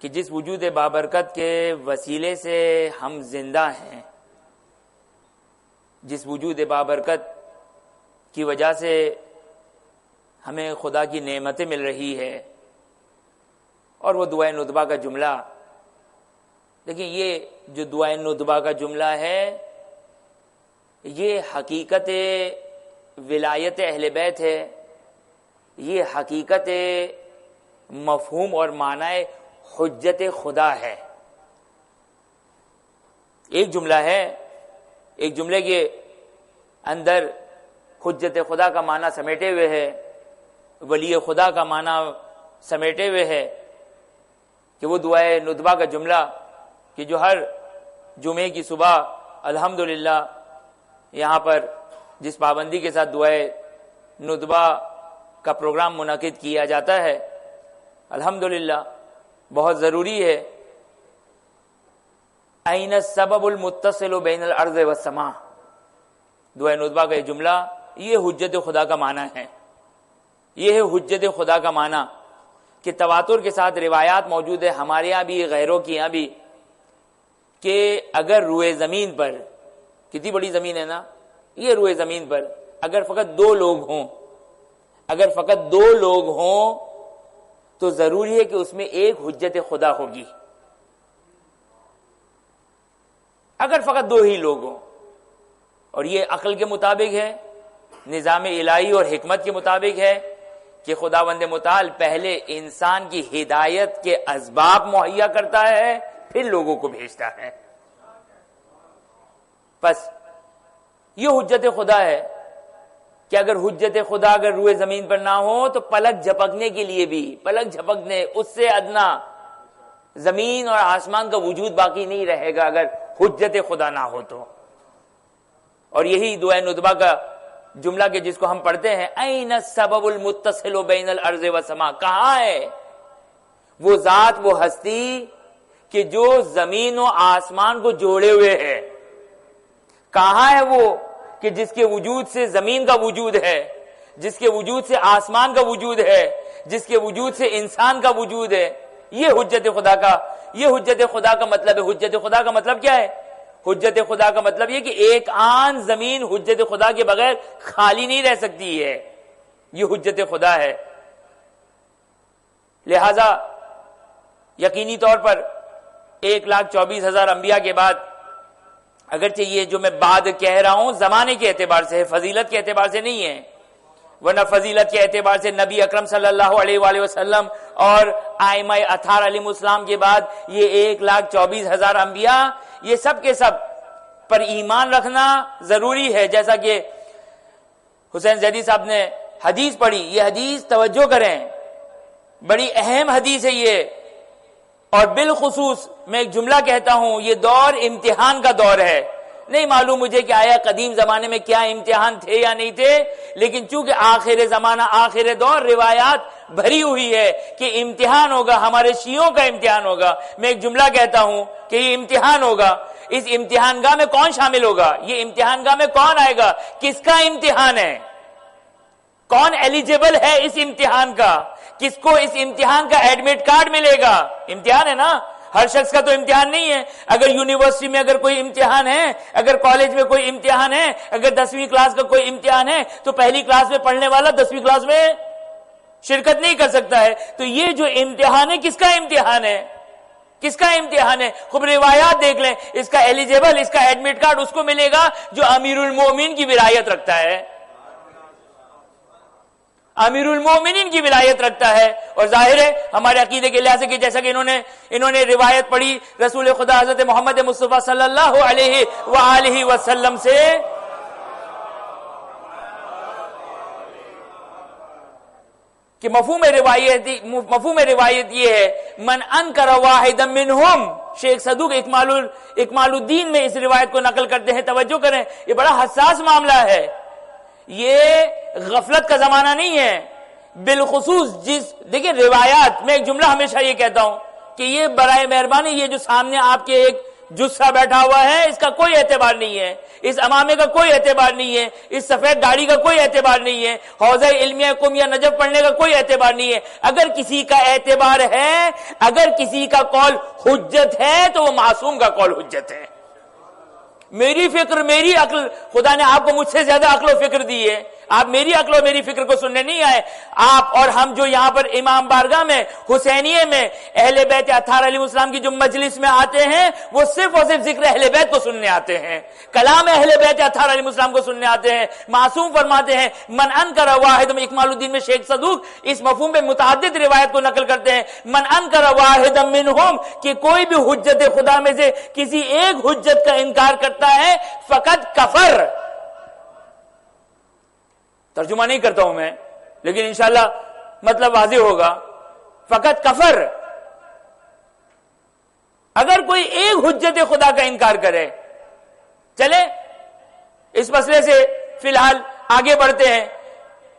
Speaker 9: کہ جس وجود بابرکت کے وسیلے سے ہم زندہ ہیں، جس وجود بابرکت کی وجہ سے ہمیں خدا کی نعمتیں مل رہی ہے، اور وہ دعائے ندبہ کا جملہ، لیکن یہ جو دعائے ندبہ کا جملہ ہے یہ حقیقت ولایت اہل بیت ہے، یہ حقیقت مفہوم اور معنی حجت خدا ہے۔ ایک جملہ ہے، ایک جملے کے اندر حجت خدا کا معنی سمیٹے ہوئے ہے، ولی خدا کا معنی سمیٹے ہوئے ہے، کہ وہ دعائے ندبہ کا جملہ کہ جو ہر جمعے کی صبح الحمدللہ یہاں پر جس پابندی کے ساتھ دعائے ندبہ کا پروگرام منعقد کیا جاتا ہے، الحمدللہ بہت ضروری ہے۔ این السبب المتصل بین الارض والسماء، دعائے ندبہ کا یہ جملہ یہ حجت خدا کا معنی ہے، یہ ہے حجت خدا کا معنی کہ تواتر کے ساتھ روایات موجود ہے ہمارے یہاں بھی غیروں کی یہاں بھی، کہ اگر روئے زمین پر، کتنی بڑی زمین ہے نا یہ، روئے زمین پر اگر فقط دو لوگ ہوں، اگر فقط دو لوگ ہوں تو ضروری ہے کہ اس میں ایک حجت خدا ہوگی۔ اگر فقط دو ہی لوگ ہوں، اور یہ عقل کے مطابق ہے، نظام الہی اور حکمت کے مطابق ہے کہ خداوند متعال پہلے انسان کی ہدایت کے اسباب مہیا کرتا ہے، پھر لوگوں کو بھیجتا ہے۔ بس یہ حجت خدا ہے کہ اگر حجت خدا اگر روئے زمین پر نہ ہو تو پلک جھپکنے کے لیے بھی، پلک جھپکنے اس سے ادنا زمین اور آسمان کا وجود باقی نہیں رہے گا اگر حجت خدا نہ ہو تو۔ اور یہی دعائے ندبہ کا جملہ کہ جس کو ہم پڑھتے ہیں، این السبب المتصل بین الارض والسماء، کہاں ہے وہ ذات، وہ ہستی کہ جو زمین و آسمان کو جوڑے ہوئے ہے؟ کہاں ہے وہ کہ جس کے وجود سے زمین کا وجود ہے، جس کے وجود سے آسمان کا وجود ہے، جس کے وجود سے انسان کا وجود ہے؟ یہ حجت خدا کا، یہ حجت خدا کا مطلب ہے۔ حجت خدا کا مطلب کیا ہے؟ حجت خدا کا مطلب یہ کہ ایک آن زمین حجت خدا کے بغیر خالی نہیں رہ سکتی ہے، یہ حجت خدا ہے۔ لہذا یقینی طور پر 1,24,000 انبیاء کے بعد، اگرچہ یہ جو میں بعد کہہ رہا ہوں زمانے کے اعتبار سے ہے، فضیلت کے اعتبار سے نہیں ہے، ورنہ فضیلت کے اعتبار سے نبی اکرم صلی اللہ علیہ وآلہ وسلم اور ائمہ اطہار علیہ السلام کے بعد یہ 1,24,000 انبیاء، یہ سب کے سب پر ایمان رکھنا ضروری ہے۔ جیسا کہ حسین زیدی صاحب نے حدیث پڑھی، یہ حدیث توجہ کریں، بڑی اہم حدیث ہے یہ، اور بالخصوص میں ایک جملہ کہتا ہوں، یہ دور امتحان کا دور ہے۔ نہیں معلوم مجھے کہ آیا قدیم زمانے میں کیا امتحان تھے یا نہیں تھے، لیکن چونکہ آخر زمانہ آخر دور روایات بھری ہوئی ہے کہ امتحان ہوگا، ہمارے شیعوں کا امتحان ہوگا۔ میں ایک جملہ کہتا ہوں کہ یہ امتحان ہوگا، اس امتحان گاہ میں کون شامل ہوگا؟ یہ امتحان گاہ میں کون آئے گا؟ کس کا امتحان ہے؟ کون ایلیجیبل ہے اس امتحان کا؟ کس کو اس امتحان کا ایڈمٹ کارڈ ملے گا؟ امتحان ہے نا، ہر شخص کا تو امتحان نہیں ہے۔ اگر یونیورسٹی میں اگر کوئی امتحان ہے، اگر کالج میں کوئی امتحان ہے، اگر 10ویں کلاس کا کوئی امتحان ہے تو پہلی کلاس میں پڑھنے والا 10ویں کلاس میں شرکت نہیں کر سکتا ہے۔ تو یہ جو امتحان ہے کس کا امتحان ہے؟ کس کا امتحان ہے؟ خوب روایات دیکھ لیں، اس کا ایلیجیبل، اس کا ایڈمٹ کارڈ اس کو ملے گا جو امیر المومنین کی ولایت رکھتا ہے، امیر المومنین کی ولایت رکھتا ہے۔ اور ظاہر ہے ہمارے عقیدے کے لحاظ سے کہ جیسا کہ انہوں نے روایت پڑھی رسول خدا حضرت محمد مصطفیٰ صلی اللہ علیہ وآلہ وسلم سے، کہ مفہوم روایت یہ ہے، من انکر واحدا منہم، شیخ صدوق اکمال الدین میں اس روایت کو نقل کرتے ہیں۔ توجہ کریں، یہ بڑا حساس معاملہ ہے، یہ غفلت کا زمانہ نہیں ہے، بالخصوص دیکھیں روایات میں ایک جملہ ہمیشہ یہ کہتا ہوں کہ یہ برائے مہربانی یہ جو سامنے آپ کے ایک جسہ بیٹھا ہوا ہے اس کا کوئی اعتبار نہیں ہے، اس امامے کا کوئی اعتبار نہیں ہے، اس سفید داڑھی کا کوئی اعتبار نہیں ہے، حوزہ علمیہ قم یا نجف پڑھنے کا کوئی اعتبار نہیں ہے۔ اگر کسی کا اعتبار ہے، اگر کسی کا قول حجت ہے تو وہ معصوم کا قول حجت ہے۔ میری فکر، میری عقل، خدا نے آپ کو مجھ سے زیادہ عقل و فکر دی ہے، آپ میری عقل و میری فکر کو سننے نہیں آئے۔ آپ اور ہم جو یہاں پر امام بارگاہ میں حسینیے میں اہل بیت اطہار علیہ السلام کی جو مجلس میں آتے ہیں وہ صرف اور صرف ذکر اہل بیت کو سننے آتے ہیں، کلام اہل بیت اطہار علیہ السلام کو سننے آتے ہیں۔ معصوم فرماتے ہیں من انکر واحد، اکمال الدین میں شیخ صدوق اس مفہوم میں متعدد روایت کو نقل کرتے ہیں، من انکر واحد منہم، کہ کوئی بھی حجت خدا میں سے کسی ایک حجت کا انکار کرتا ہے فقط کفر۔ ترجمہ نہیں کرتا ہوں میں لیکن انشاءاللہ مطلب واضح ہوگا، فقط کفر۔ اگر کوئی ایک حجت خدا کا انکار کرے، چلے اس مسئلے سے فی الحال آگے بڑھتے ہیں۔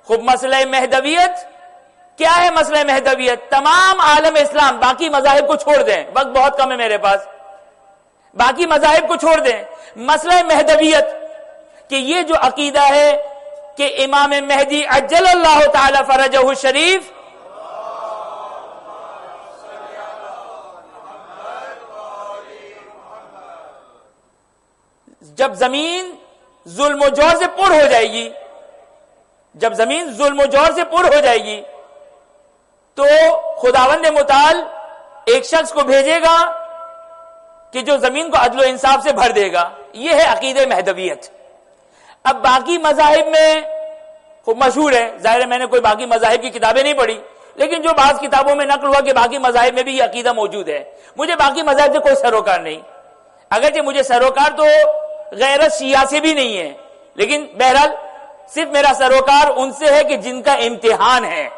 Speaker 9: خوب مسئلہ مہدویت کیا ہے؟ مسئلہ مہدویت تمام عالم اسلام باقی مذاہب کو چھوڑ دیں، وقت بہت کم ہے میرے پاس، باقی مذاہب کو چھوڑ دیں۔ مسئلہ مہدویت کہ یہ جو عقیدہ ہے کہ امام مہدی عجل اللہ تعالی فرجہ الشریف جب زمین ظلم و جور سے پر ہو جائے گی، جب زمین ظلم و جور سے پر ہو جائے گی تو خداوند متعال ایک شخص کو بھیجے گا کہ جو زمین کو عدل و انصاف سے بھر دے گا۔ یہ ہے عقیدہ مہدویت۔ اب باقی مذاہب میں خوب مشہور ہے، ظاہر ہے میں نے کوئی باقی مذاہب کی کتابیں نہیں پڑھی، لیکن جو بعض کتابوں میں نقل ہوا کہ باقی مذاہب میں بھی یہ عقیدہ موجود ہے۔ مجھے باقی مذاہب سے کوئی سروکار نہیں، اگرچہ مجھے سروکار تو غیرت شیعہ سے بھی نہیں ہے، لیکن بہرحال صرف میرا سروکار ان سے ہے کہ جن کا امتحان ہے،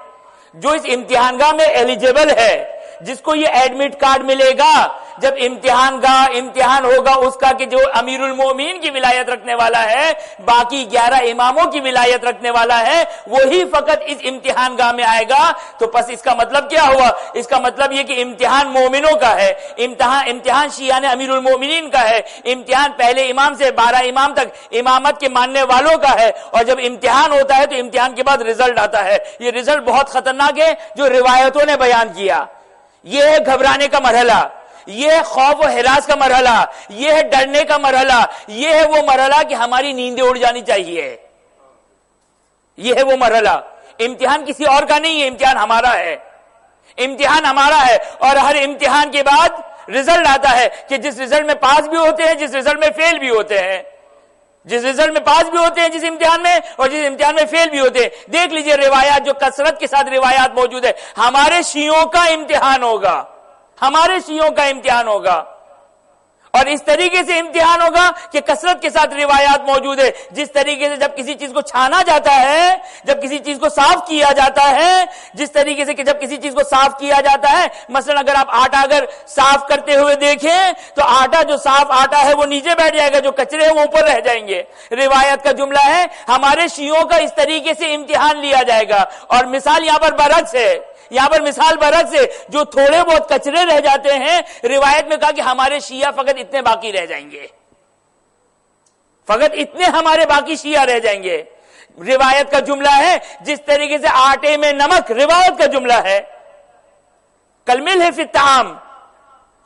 Speaker 9: جو اس امتحان گاہ میں ایلیجیبل ہے، جس کو یہ ایڈمٹ کارڈ ملے گا جب امتحان ہوگا اس کا کہ جو امیر المومنین کی ولایت رکھنے والا ہے، باقی 11 اماموں کی ولایت رکھنے والا ہے، وہی فقط اس امتحان گاہ میں آئے گا۔ تو پس اس کا مطلب کیا ہوا؟ اس کا مطلب یہ کہ امتحان مومنوں کا ہے، امتحان شیعہ نے امیر المومنین کا ہے، امتحان پہلے امام سے 12 امام تک امامت کے ماننے والوں کا ہے، اور جب امتحان ہوتا ہے تو امتحان کے بعد رزلٹ آتا ہے۔ یہ رزلٹ بہت خطرناک ہے جو روایتوں نے بیان کیا۔ یہ ہے گھبرانے کا مرحلہ، یہ ہے خوف و ہراس کا مرحلہ، یہ ہے ڈرنے کا مرحلہ، یہ ہے وہ مرحلہ کہ ہماری نیندیں اڑ جانی چاہیے۔ یہ ہے وہ مرحلہ۔ امتحان کسی اور کا نہیں ہے، امتحان ہمارا ہے، امتحان ہمارا ہے۔ اور ہر امتحان کے بعد رزلٹ آتا ہے کہ جس رزلٹ میں پاس بھی ہوتے ہیں، جس رزلٹ میں فیل بھی ہوتے ہیں، جس رزلٹ میں پاس بھی ہوتے ہیں جس امتحان میں، اور جس امتحان میں فیل بھی ہوتے ہیں۔ دیکھ لیجئے روایات، جو کثرت کے ساتھ روایات موجود ہے، ہمارے شیعوں کا امتحان ہوگا، ہمارے شیعوں کا امتحان ہوگا، اور اس طریقے سے امتحان ہوگا کہ کثرت کے ساتھ روایات موجود ہے۔ جس طریقے سے جب کسی چیز کو چھانا جاتا ہے، جب کسی چیز کو صاف کیا جاتا ہے، جس طریقے سے کہ جب کسی چیز کو صاف کیا جاتا ہے، مثلا اگر آپ آٹا اگر صاف کرتے ہوئے دیکھیں تو آٹا جو صاف آٹا ہے وہ نیچے بیٹھ جائے گا، جو کچرے ہیں وہ اوپر رہ جائیں گے۔ روایت کا جملہ ہے ہمارے شیعوں کا اس طریقے سے امتحان لیا جائے گا۔ اور مثال یہاں پر برعکس ہے، یہاں پر مثال برعکس ہے، جو تھوڑے بہت کچرے رہ جاتے ہیں، روایت میں کہا کہ ہمارے شیعہ فقط اتنے باقی رہ جائیں گے، فقط اتنے ہمارے باقی شیعہ رہ جائیں گے۔ روایت کا جملہ ہے جس طریقے سے آٹے میں نمک، روایت کا جملہ ہے کل مل ہے فی الطعام،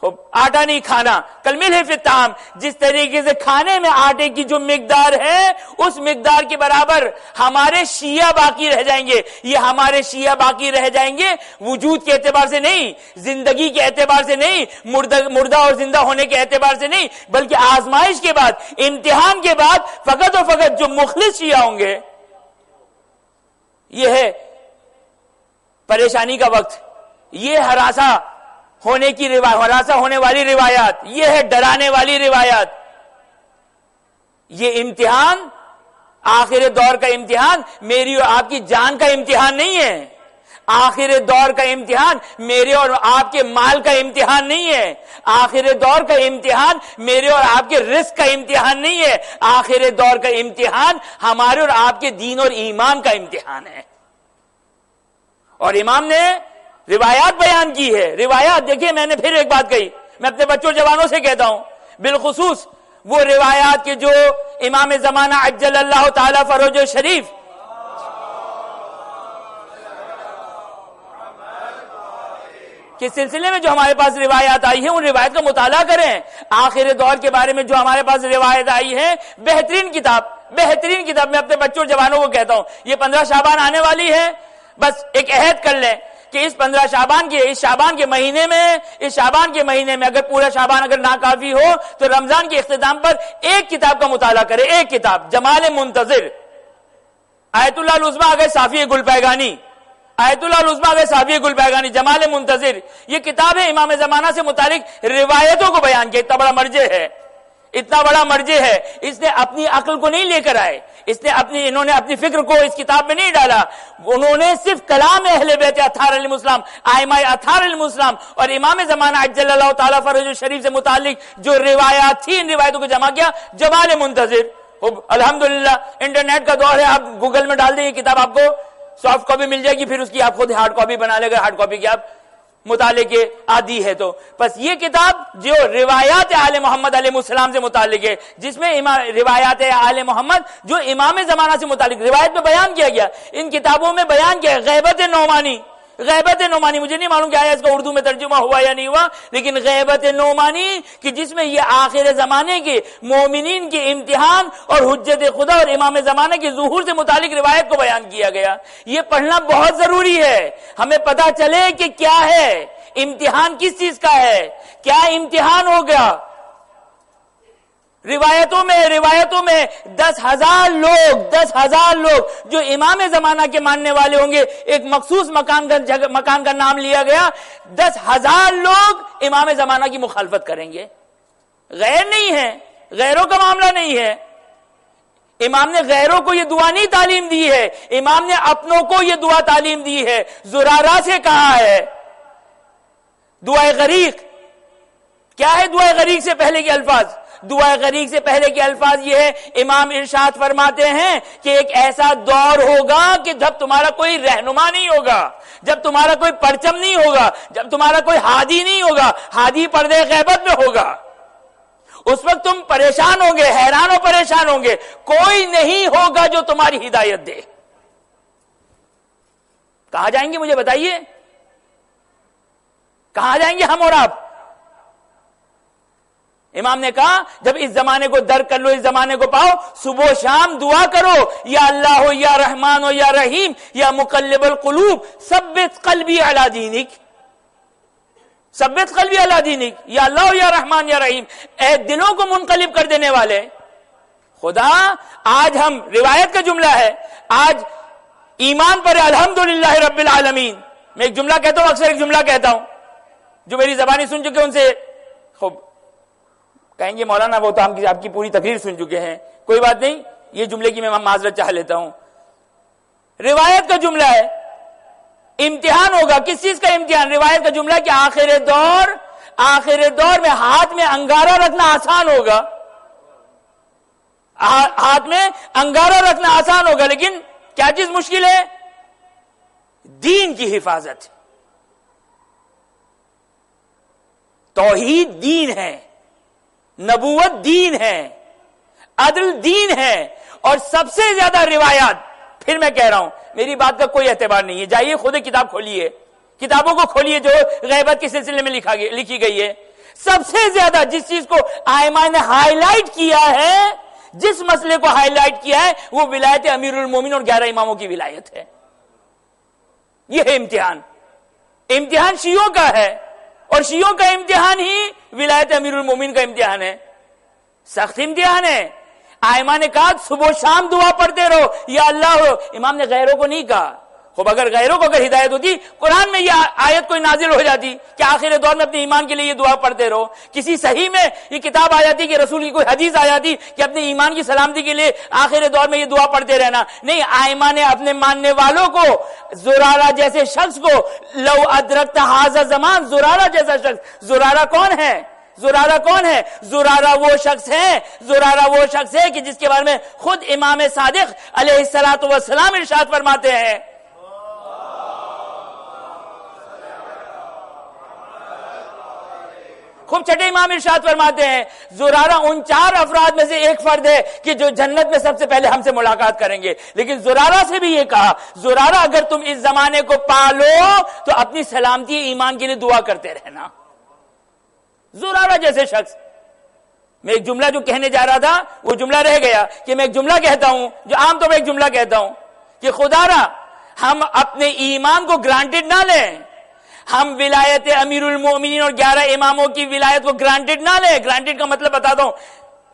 Speaker 9: آٹا نہیں کھانا، کل مل ہے فی الطعام، جس طریقے سے کھانے میں آٹے کی جو مقدار ہے اس مقدار کے برابر ہمارے شیعہ باقی رہ جائیں گے۔ یہ ہمارے شیعہ باقی رہ جائیں گے وجود کے اعتبار سے نہیں، زندگی کے اعتبار سے نہیں، مردہ اور زندہ ہونے کے اعتبار سے نہیں، بلکہ آزمائش کے بعد، امتحان کے بعد فقط و فقط جو مخلص شیعہ ہوں گے۔ یہ ہے پریشانی کا وقت، یہ ہراساں ہونے والی روایات، یہ ہے ڈرانے والی روایات۔ یہ امتحان، آخر دور کا امتحان میری اور آپ کی جان کا امتحان نہیں ہے، آخر دور کا امتحان میرے اور آپ کے مال کا امتحان نہیں ہے، آخر دور کا امتحان میرے اور آپ کے رزق کا امتحان نہیں ہے، آخر دور کا امتحان ہمارے اور آپ کے دین اور ایمان کا امتحان ہے۔ اور امام نے روایات بیان کی ہے. روایات دیکھیے، میں نے پھر ایک بات کہی، میں اپنے بچوں جوانوں سے کہتا ہوں، بالخصوص وہ روایات کے جو امام زمانہ عجل اللہ تعالی فرج شریف کے سلسلے میں جو ہمارے پاس روایات آئی ہیں، ان روایت کا مطالعہ کریں. آخر دور کے بارے میں جو ہمارے پاس روایت آئی ہے، بہترین کتاب میں اپنے بچوں جوانوں کو کہتا ہوں، یہ 15 شعبان آنے والی ہے، بس ایک عہد کر لیں کہ اس 15 اس شعبان کے مہینے میں اگر پورا شعبان اگر ناکافی ہو تو رمضان کے اختتام پر ایک کتاب کا مطالعہ کرے. ایک کتاب، جمال منتظر، آیت اللہ العظمیٰ اگر صافی گل پیگانی، جمال منتظر، یہ کتاب ہے امام زمانہ سے متعلق روایتوں کو بیان کیا. اتنا بڑا مرجع ہے. اس نے اپنی عقل کو نہیں لے کر آئے، انہوں نے اپنی فکر کو اس کتاب میں نہیں ڈالا. انہوں نے صرف کلام اہل بیت اطہار علیہ السلام، ائمہ اطہار علیہ السلام اور امام زمانہ عجل اللہ تعالی فرج شریف سے متعلق جو روایات تھی، ان روایتوں کو جمع کیا. جمال منتظر، الحمدللہ انٹرنیٹ کا دور ہے، آپ گوگل میں ڈال دیں یہ کتاب، آپ کو سافٹ کاپی مل جائے گی، پھر اس کی آپ خود ہارڈ کاپی بنا لے گا، ہارڈ کاپی کی آپ مطالعے کے عادی ہے. تو بس یہ کتاب جو روایات آل محمد علیہ السلام سے متعلق ہے، جس میں روایات آل محمد جو امام زمانہ سے متعلق روایت میں بیان کیا گیا، ان کتابوں میں بیان کیا ہے غیبت نعمانی. مجھے نہیں معلوم کہ آیا اس کا اردو میں ترجمہ ہوا یا نہیں ہوا، لیکن غیبت نعمانی کہ جس میں یہ آخر زمانے کے مومنین کے امتحان اور حجت خدا اور امام زمانہ کے ظہور سے متعلق روایت کو بیان کیا گیا. یہ پڑھنا بہت ضروری ہے، ہمیں پتہ چلے کہ کیا ہے امتحان، کس چیز کا ہے، کیا امتحان ہو گیا. روایتوں میں 10,000 لوگ جو امام زمانہ کے ماننے والے ہوں گے، ایک مخصوص مکان کا نام لیا گیا. 10,000 لوگ امام زمانہ کی مخالفت کریں گے. غیر نہیں ہے، غیروں کا معاملہ نہیں ہے. امام نے غیروں کو یہ دعا نہیں تعلیم دی ہے، امام نے اپنوں کو یہ دعا تعلیم دی ہے. زرارہ سے کہا ہے دعائے غریق. کیا ہے دعائے غریق سے پہلے کے الفاظ؟ دعائے غریق سے پہلے کے الفاظ یہ ہے، امام ارشاد فرماتے ہیں کہ ایک ایسا دور ہوگا کہ جب تمہارا کوئی رہنما نہیں ہوگا، جب تمہارا کوئی پرچم نہیں ہوگا، جب تمہارا کوئی ہادی نہیں ہوگا، ہادی پردے غیبت میں ہوگا. اس وقت تم پریشان ہوں گے، حیران و پریشان ہوں گے، کوئی نہیں ہوگا جو تمہاری ہدایت دے. کہاں جائیں گے مجھے بتائیے، کہاں جائیں گے ہم اور آپ؟ امام نے کہا جب اس زمانے کو درک کر لو، اس زمانے کو پاؤ، صبح و شام دعا کرو، یا اللہ ہو یا رحمان ہو یا رحیم یا مقلب القلوب ثبت قلبی علی دینک، ثبت قلبی علی دینک، یا اللہ ہو یا رحمان یا رحیم، اے دلوں کو منقلب کر دینے والے خدا. آج ہم روایت کا جملہ ہے، آج ایمان پر الحمدللہ رب العالمین. میں ایک جملہ کہتا ہوں، اکثر ایک جملہ کہتا ہوں، جو میری زبانی سن چکے ان سے خوب کہیں گے مولانا وہ تو ہم آپ کی پوری تقریر سن چکے ہیں. کوئی بات نہیں، یہ جملے کی میں معذرت چاہ لیتا ہوں. روایت کا جملہ ہے، امتحان ہوگا. کس چیز کا امتحان؟ روایت کا جملہ کہ آخر دور میں ہاتھ میں انگارہ رکھنا آسان ہوگا، ہاتھ میں انگارہ رکھنا آسان ہوگا، لیکن کیا چیز مشکل ہے؟ دین کی حفاظت. توحید دین ہے، نبوت دین ہے، عدل دین ہے. اور سب سے زیادہ روایات، پھر میں کہہ رہا ہوں میری بات کا کوئی اعتبار نہیں ہے، جائیے خود کتاب کھولیے، کتابوں کو کھولیے جو غیبت کے سلسلے میں لکھی گئی ہے. سب سے زیادہ جس چیز کو ائمہ نے ہائی لائٹ کیا ہے، جس مسئلے کو ہائی لائٹ کیا ہے، وہ ولایت امیر المومنین اور 11 اماموں کی ولایت ہے. یہ ہے امتحان شیعوں کا ہے، اور شیعوں کا امتحان ہی ولایت امیر المومنین کا امتحان ہے. سخت امتحان ہے. ائمہ نے کہا صبح و شام دعا پڑھتے رہو یا اللہ ہو. امام نے غیروں کو نہیں کہا. خوب اگر غیروں کو اگر ہدایت ہوتی، قرآن میں یہ آیت کوئی نازل ہو جاتی کہ آخر دور میں اپنے ایمان کے لیے یہ دعا پڑھتے رہو. کسی صحیح میں یہ کتاب آ جاتی کہ رسول کی کوئی حدیث آ جاتی کہ اپنے ایمان کی سلامتی کے لیے آخر دور میں یہ دعا پڑھتے رہنا. نہیں، ائمہ نے اپنے ماننے والوں کو، زرارہ جیسے شخص کو، لو ادرکت ھذا زمان، زرارہ جیسا شخص. زرارہ کون ہے؟ زرارہ وہ شخص ہے کہ جس کے بارے میں خود امام صادق علیہ الصلوۃ والسلام ارشاد فرماتے ہیں خوب چھٹے امام ارشاد فرماتے ہیں زرارہ ان 4 افراد میں سے ایک فرد ہے کہ جو جنت میں سب سے پہلے ہم سے ملاقات کریں گے. لیکن زرارہ سے بھی یہ کہا زرارہ اگر تم اس زمانے کو پالو تو اپنی سلامتی ایمان کے لیے دعا کرتے رہنا. زرارہ جیسے شخص. میں ایک جملہ جو کہنے جا رہا تھا وہ جملہ رہ گیا کہ میں ایک جملہ کہتا ہوں جو عام طور پر ایک جملہ کہتا ہوں کہ خدا را ہم اپنے ایمان کو گرانٹڈ نہ لیں. ہم ولایت امیر المومنین اور 11 اماموں کی ولایت کو گرانٹڈ نہ لیں. گرانٹڈ کا مطلب بتاتا ہوں,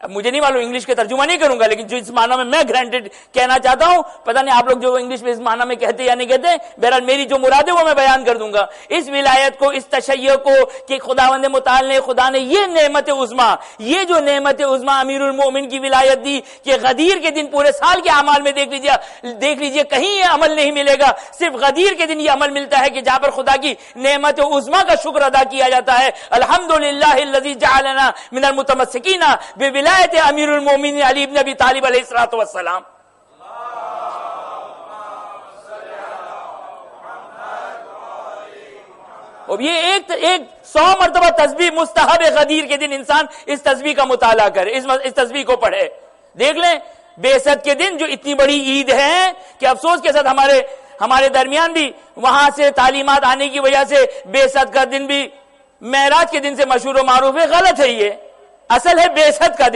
Speaker 9: مجھے نہیں معلوم, انگلش کا ترجمہ نہیں کروں گا, لیکن جو اس معنی میں گرانٹڈ کہنا چاہتا ہوں, پتہ نہیں آپ لوگ جو انگلش میں اس معنی میں کہتے یا نہیں کہتے, بہرحال میری جو مراد ہے وہ میں بیان کر دوں گا. اس ولایت کو, اس تشیع کو کہ خداوند متعال نے, خدا نے یہ نعمت عظما, یہ جو نعمت عظما امیر المومن کی ولایت دی کہ غدیر کے دن پورے سال کے اعمال میں دیکھ لیجئے کہیں یہ عمل نہیں ملے گا, صرف غدیر کے دن یہ عمل ملتا ہے کہ جہاں پر خدا کی نعمت عظما کا شکر ادا کیا جاتا ہے. الحمدللہ الذی جعلنا من المتمسکین بولایت امیر المومنین علی بن ابی طالب علیہ الصلوۃ والسلام. اب یہ ایک 100 مرتبہ تسبیح مستحب غدیر کے دن انسان اس تسبیح کا مطالعہ کرے, اس تسبیح کو پڑھے. دیکھ لیں بعثت کے دن جو اتنی بڑی عید ہے کہ افسوس کے ساتھ ہمارے درمیان بھی وہاں سے تعلیمات آنے کی وجہ سے بعثت کا دن بھی معراج کے دن سے مشہور و معروف ہے. غلط ہے, یہ اصل ہے بعثت کا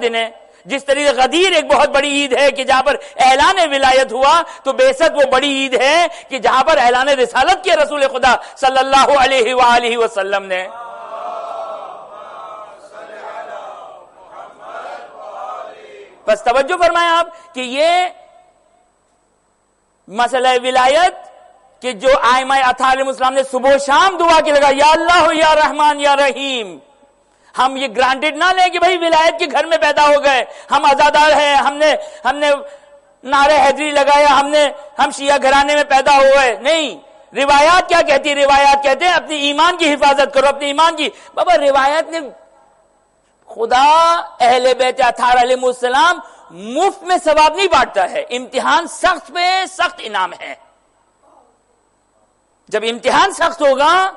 Speaker 9: دن ہے. جس طریقے غدیر ایک بہت بڑی عید ہے کہ جہاں پر اعلان ولایت ہوا, تو بعثت وہ بڑی عید ہے کہ جہاں پر اعلان رسالت کیا رسول خدا صلی اللہ علیہ وآلہ وسلم نے. بس توجہ فرمائیں آپ کہ یہ مسئلہ ولایت کہ جو ائمہ اطہار علیہ السلام نے صبح و شام دعا کی لگا یا اللہ یا رحمان یا رحیم, ہم یہ گرانٹڈ نہ لیں کہ بھائی ولایت کے گھر میں پیدا ہو گئے, ہم عزادار ہیں, ہم نے نعرہ حیدری لگایا, ہم شیعہ گھرانے میں پیدا ہوئے. نہیں, روایات کیا کہتی ہے؟ روایات کہتے ہیں اپنی ایمان کی حفاظت کرو, اپنی ایمان کی. بابا روایت نے خدا اہل بیت اطہار علیہ السلام مفت میں ثواب نہیں بانٹتا ہے, امتحان سخت پہ سخت انعام ہے. جب امتحان سخت ہوگا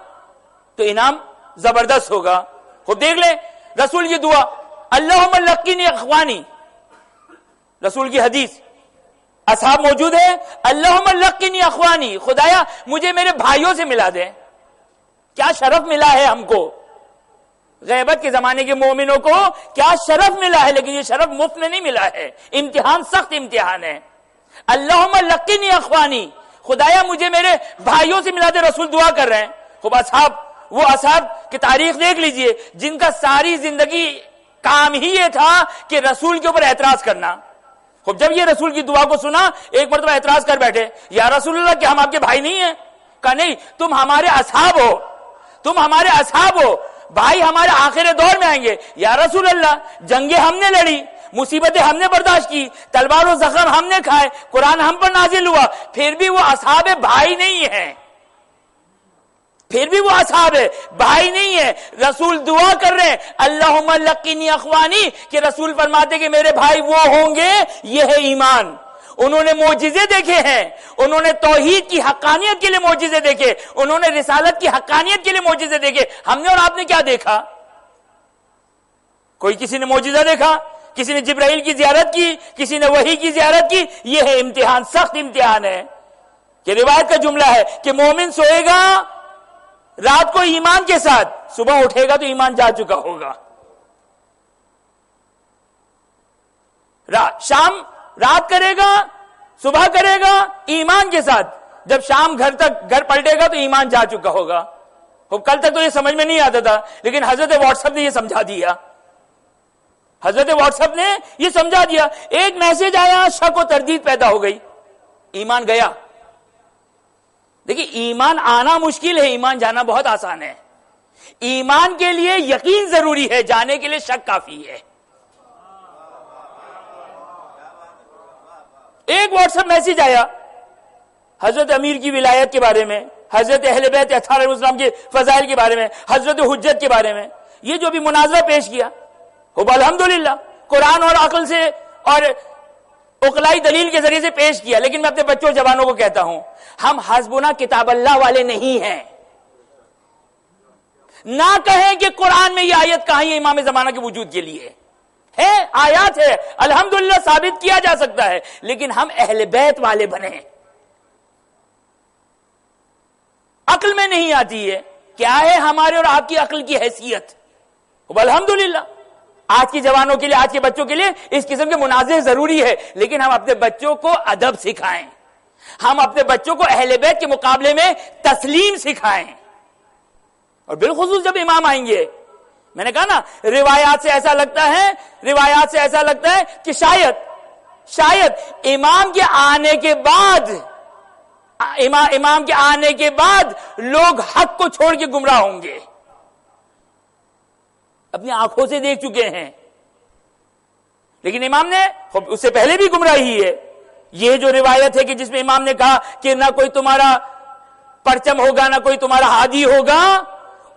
Speaker 9: تو انعام زبردست ہوگا. خود دیکھ لیں رسول کی دعا اللہم لقنی اخوانی, رسول کی حدیث, اصحاب موجود ہے, اللہم لقنی اخوانی, خدایا مجھے میرے بھائیوں سے ملا دے. کیا شرف ملا ہے ہم کو, غیبت کے زمانے کے مومنوں کو کیا شرف ملا ہے, لیکن یہ شرف مفت میں نہیں ملا ہے, امتحان سخت امتحان ہے. اللہم لقنی اخوانی, خدایا مجھے میرے بھائیوں سے ملا دے. رسول دعا کر رہے ہیں. خوب وہ اصحاب کی تاریخ دیکھ لیجئے جن کا ساری زندگی کام ہی یہ تھا کہ رسول کے اوپر اعتراض کرنا. خوب جب یہ رسول کی دعا کو سنا, ایک مرتبہ اعتراض کر بیٹھے, یا رسول اللہ کہ ہم آپ کے بھائی نہیں ہیں؟ کہا نہیں, تم ہمارے اصحاب ہو, بھائی ہمارے آخر دور میں آئیں گے. یا رسول اللہ جنگیں ہم نے لڑی, مصیبتیں ہم نے برداشت کی, تلوار و زخم ہم نے کھائے, قرآن ہم پر نازل ہوا, پھر بھی وہ اصحاب بھائی نہیں ہیں, بھائی نہیں ہے. رسول دعا کر رہے ہیں اللہم لقنی اخوانی, کہ رسول فرماتے کہ میرے بھائی وہ ہوں گے, یہ ہے ایمان. انہوں نے معجزے دیکھے ہیں, انہوں نے توحید کی حقانیت کے لیے معجزے دیکھے, انہوں نے رسالت کی حقانیت کے لیے معجزے دیکھے. ہم نے اور آپ نے کیا دیکھا؟ کسی نے معجزہ دیکھا, کسی نے جبرائیل کی زیارت کی, کسی نے وحی کی زیارت کی. یہ ہے امتحان, سخت امتحان ہے. کہ روایت کا جملہ ہے کہ مومن سوئے گا رات کو ایمان کے ساتھ, صبح اٹھے گا تو ایمان جا چکا ہوگا. رات کرے گا, صبح کرے گا ایمان کے ساتھ, جب شام گھر پلٹے گا تو ایمان جا چکا ہوگا. کل تک تو یہ سمجھ میں نہیں آتا تھا, لیکن حضرت واٹس ایپ نے یہ سمجھا دیا. ایک میسج آیا, شک و تردید پیدا ہو گئی, ایمان گیا. دیکھیں ایمان آنا مشکل ہے, ایمان جانا بہت آسان ہے. ایمان کے لیے یقین ضروری ہے, جانے کے لیے شک کافی ہے. ایک واٹس ایپ میسج آیا حضرت امیر کی ولایت کے بارے میں, حضرت اہل بیت اطہار علیہ السلام کے فضائل کے بارے میں, حضرت حجت کے بارے میں. یہ جو بھی مناظرہ پیش کیا الحمدللہ قرآن اور عقل سے اور عقلائی دلیل کے ذریعے سے پیش کیا, لیکن میں اپنے بچوں جوانوں کو کہتا ہوں, ہم حسبنا کتاب اللہ والے نہیں ہیں. نہ کہیں کہ قرآن میں یہ آیت کہاں ہے امام زمانہ کے وجود کے لیے ہے، آیات ہے، الحمدللہ ثابت کیا جا سکتا ہے، لیکن ہم اہل بیت والے بنے ہیں، عقل میں نہیں آتی ہے کیا ہے ہمارے اور آپ کی عقل کی حیثیت. الحمدللہ آج کے جوانوں کے لیے، آج کے بچوں کے لیے اس قسم کے مناظر ضروری ہے، لیکن ہم اپنے بچوں کو ادب سکھائیں، ہم اپنے بچوں کو اہل بیت کے مقابلے میں تسلیم سکھائیں. اور بالخصوص جب امام آئیں گے، میں نے کہا نا روایات سے ایسا لگتا ہے کہ شاید امام کے آنے کے بعد لوگ حق کو چھوڑ کے گمراہ ہوں گے. اپنی آنکھوں سے دیکھ چکے ہیں، لیکن امام نے اس سے پہلے بھی گمراہی ہے. یہ جو روایت ہے کہ جس میں امام نے کہا کہ نہ کوئی تمہارا پرچم ہوگا نہ کوئی تمہارا ہادی ہوگا،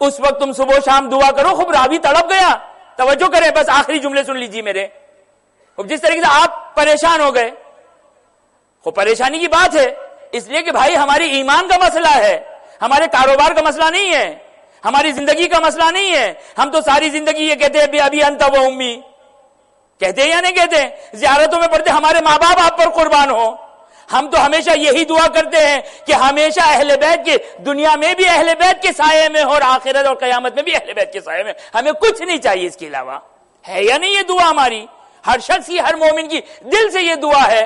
Speaker 9: اس وقت تم صبح و شام دعا کرو. خوب راوی تڑپ گیا. توجہ کریں، بس آخری جملے سن لیجیے میرے. جس طریقے سے آپ پریشان ہو گئے، خوب پریشانی کی بات ہے، اس لیے کہ بھائی ہماری ایمان کا مسئلہ ہے، ہمارے کاروبار کا مسئلہ نہیں ہے، ہماری زندگی کا مسئلہ نہیں ہے. ہم تو ساری زندگی یہ کہتے ہیں ابھی انت و امی، کہتے ہیں یا نہیں کہتے؟ زیارتوں میں پڑھتے ہمارے ماں باپ آپ پر قربان ہو. ہم تو ہمیشہ یہی دعا کرتے ہیں کہ ہمیشہ اہل بیت کے، دنیا میں بھی اہل بیت کے سائے میں اور آخرت اور قیامت میں بھی اہل بیت کے سائے میں. ہمیں کچھ نہیں چاہیے اس کے علاوہ. ہے یا نہیں یہ دعا ہماری؟ ہر شخص کی، ہر مومن کی دل سے یہ دعا ہے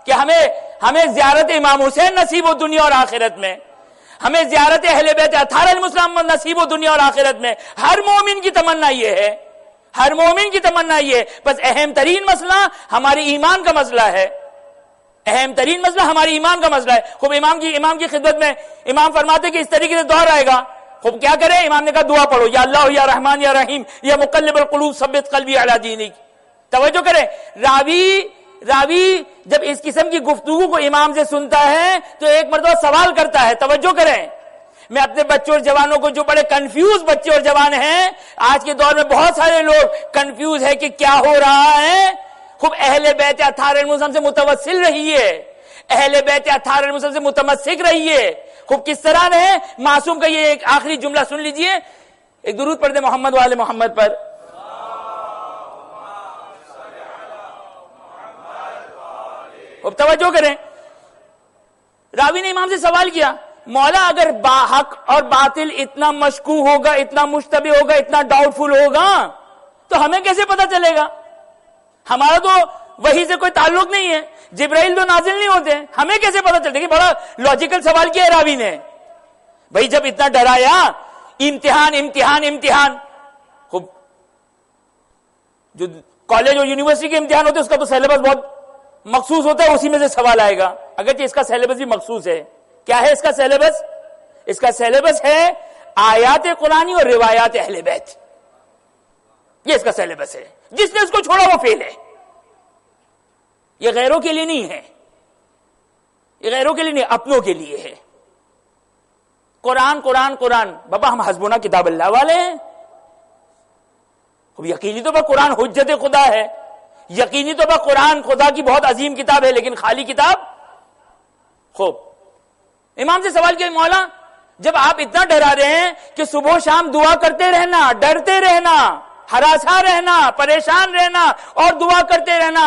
Speaker 9: کہ ہمیں زیارت امام حسین نصیب ہو دنیا اور آخرت میں، ہمیں زیارت اہل بیت اطہار المسلم نصیب ہو دنیا اور آخرت میں. ہر مومن کی تمنا یہ ہے، ہر مومن کی تمنا یہ ہے. بس اہم ترین مسئلہ ہماری ایمان کا مسئلہ ہے، اہم ترین مسئلہ ہماری ایمان کا مسئلہ ہے. خوب امام کی خدمت میں امام فرماتے کہ اس طریقے سے دعا رہے گا. خوب کیا کریں؟ امام نے کہا دعا پڑھو، یا اللہ یا رحمان یا رحیم یا مقلب القلوب ثبت قلبی علی دینک. توجہ کریں، راوی جب اس قسم کی گفتگو کو امام سے سنتا ہے تو ایک مرتبہ سوال کرتا ہے. توجہ کریں، میں اپنے بچوں اور جوانوں کو، جو بڑے کنفیوز بچے اور جوان ہیں آج کے دور میں، بہت سارے لوگ کنفیوز ہے کہ کیا ہو رہا ہے. خوب اہل بیت اطہار المسلم سے متوسل رہیے، اہل بیت اطہار المسلم سے متمسک رہیے. خوب کس طرح رہے؟ معصوم کا یہ ایک آخری جملہ سن لیجئے. ایک درود پڑھ دیں محمد والے محمد پر. اب توجہ کریں، راوی نے امام سے سوال کیا، مولا اگر حق اور باطل اتنا مشکوک ہوگا، اتنا مشتبہ ہوگا، اتنا ڈاؤٹ فل ہوگا تو ہمیں کیسے پتا چلے گا؟ ہمارا تو وحی سے کوئی تعلق نہیں ہے، جبرائیل تو نازل نہیں ہوتے، ہمیں کیسے پتا چلے گا؟ بڑا لاجیکل سوال کیا ہے راوی نے. بھائی جب اتنا ڈرایا، امتحان، خوب جو کالج اور یونیورسٹی کے امتحان ہوتے ہیں اس کا تو سیلیبس بہت مخصوص ہوتا ہے، اسی میں سے سوال آئے گا، اگرچہ اس کا سیلیبس بھی مخصوص ہے. کیا ہے اس کا سیلیبس؟ اس کا سیلیبس ہے آیات قرآنی اور روایات اہل بیت. یہ اس کا سیلیبس ہے. جس نے اس کو چھوڑا وہ فیل ہے. یہ غیروں کے لیے نہیں ہے، یہ غیروں کے لیے نہیں، اپنوں کے لیے ہے. قرآن بابا ہم حسبنا کتاب اللہ والے ہیں. اب یقینی طور پر قرآن حجت خدا ہے، یقینی طور پر قرآن خدا کی بہت عظیم کتاب ہے، لیکن خالی کتاب. خوب امام سے سوال کیا، مولا جب آپ اتنا ڈرا رہے ہیں کہ صبح و شام دعا کرتے رہنا، ڈرتے رہنا، ہراساں رہنا، پریشان رہنا اور دعا کرتے رہنا،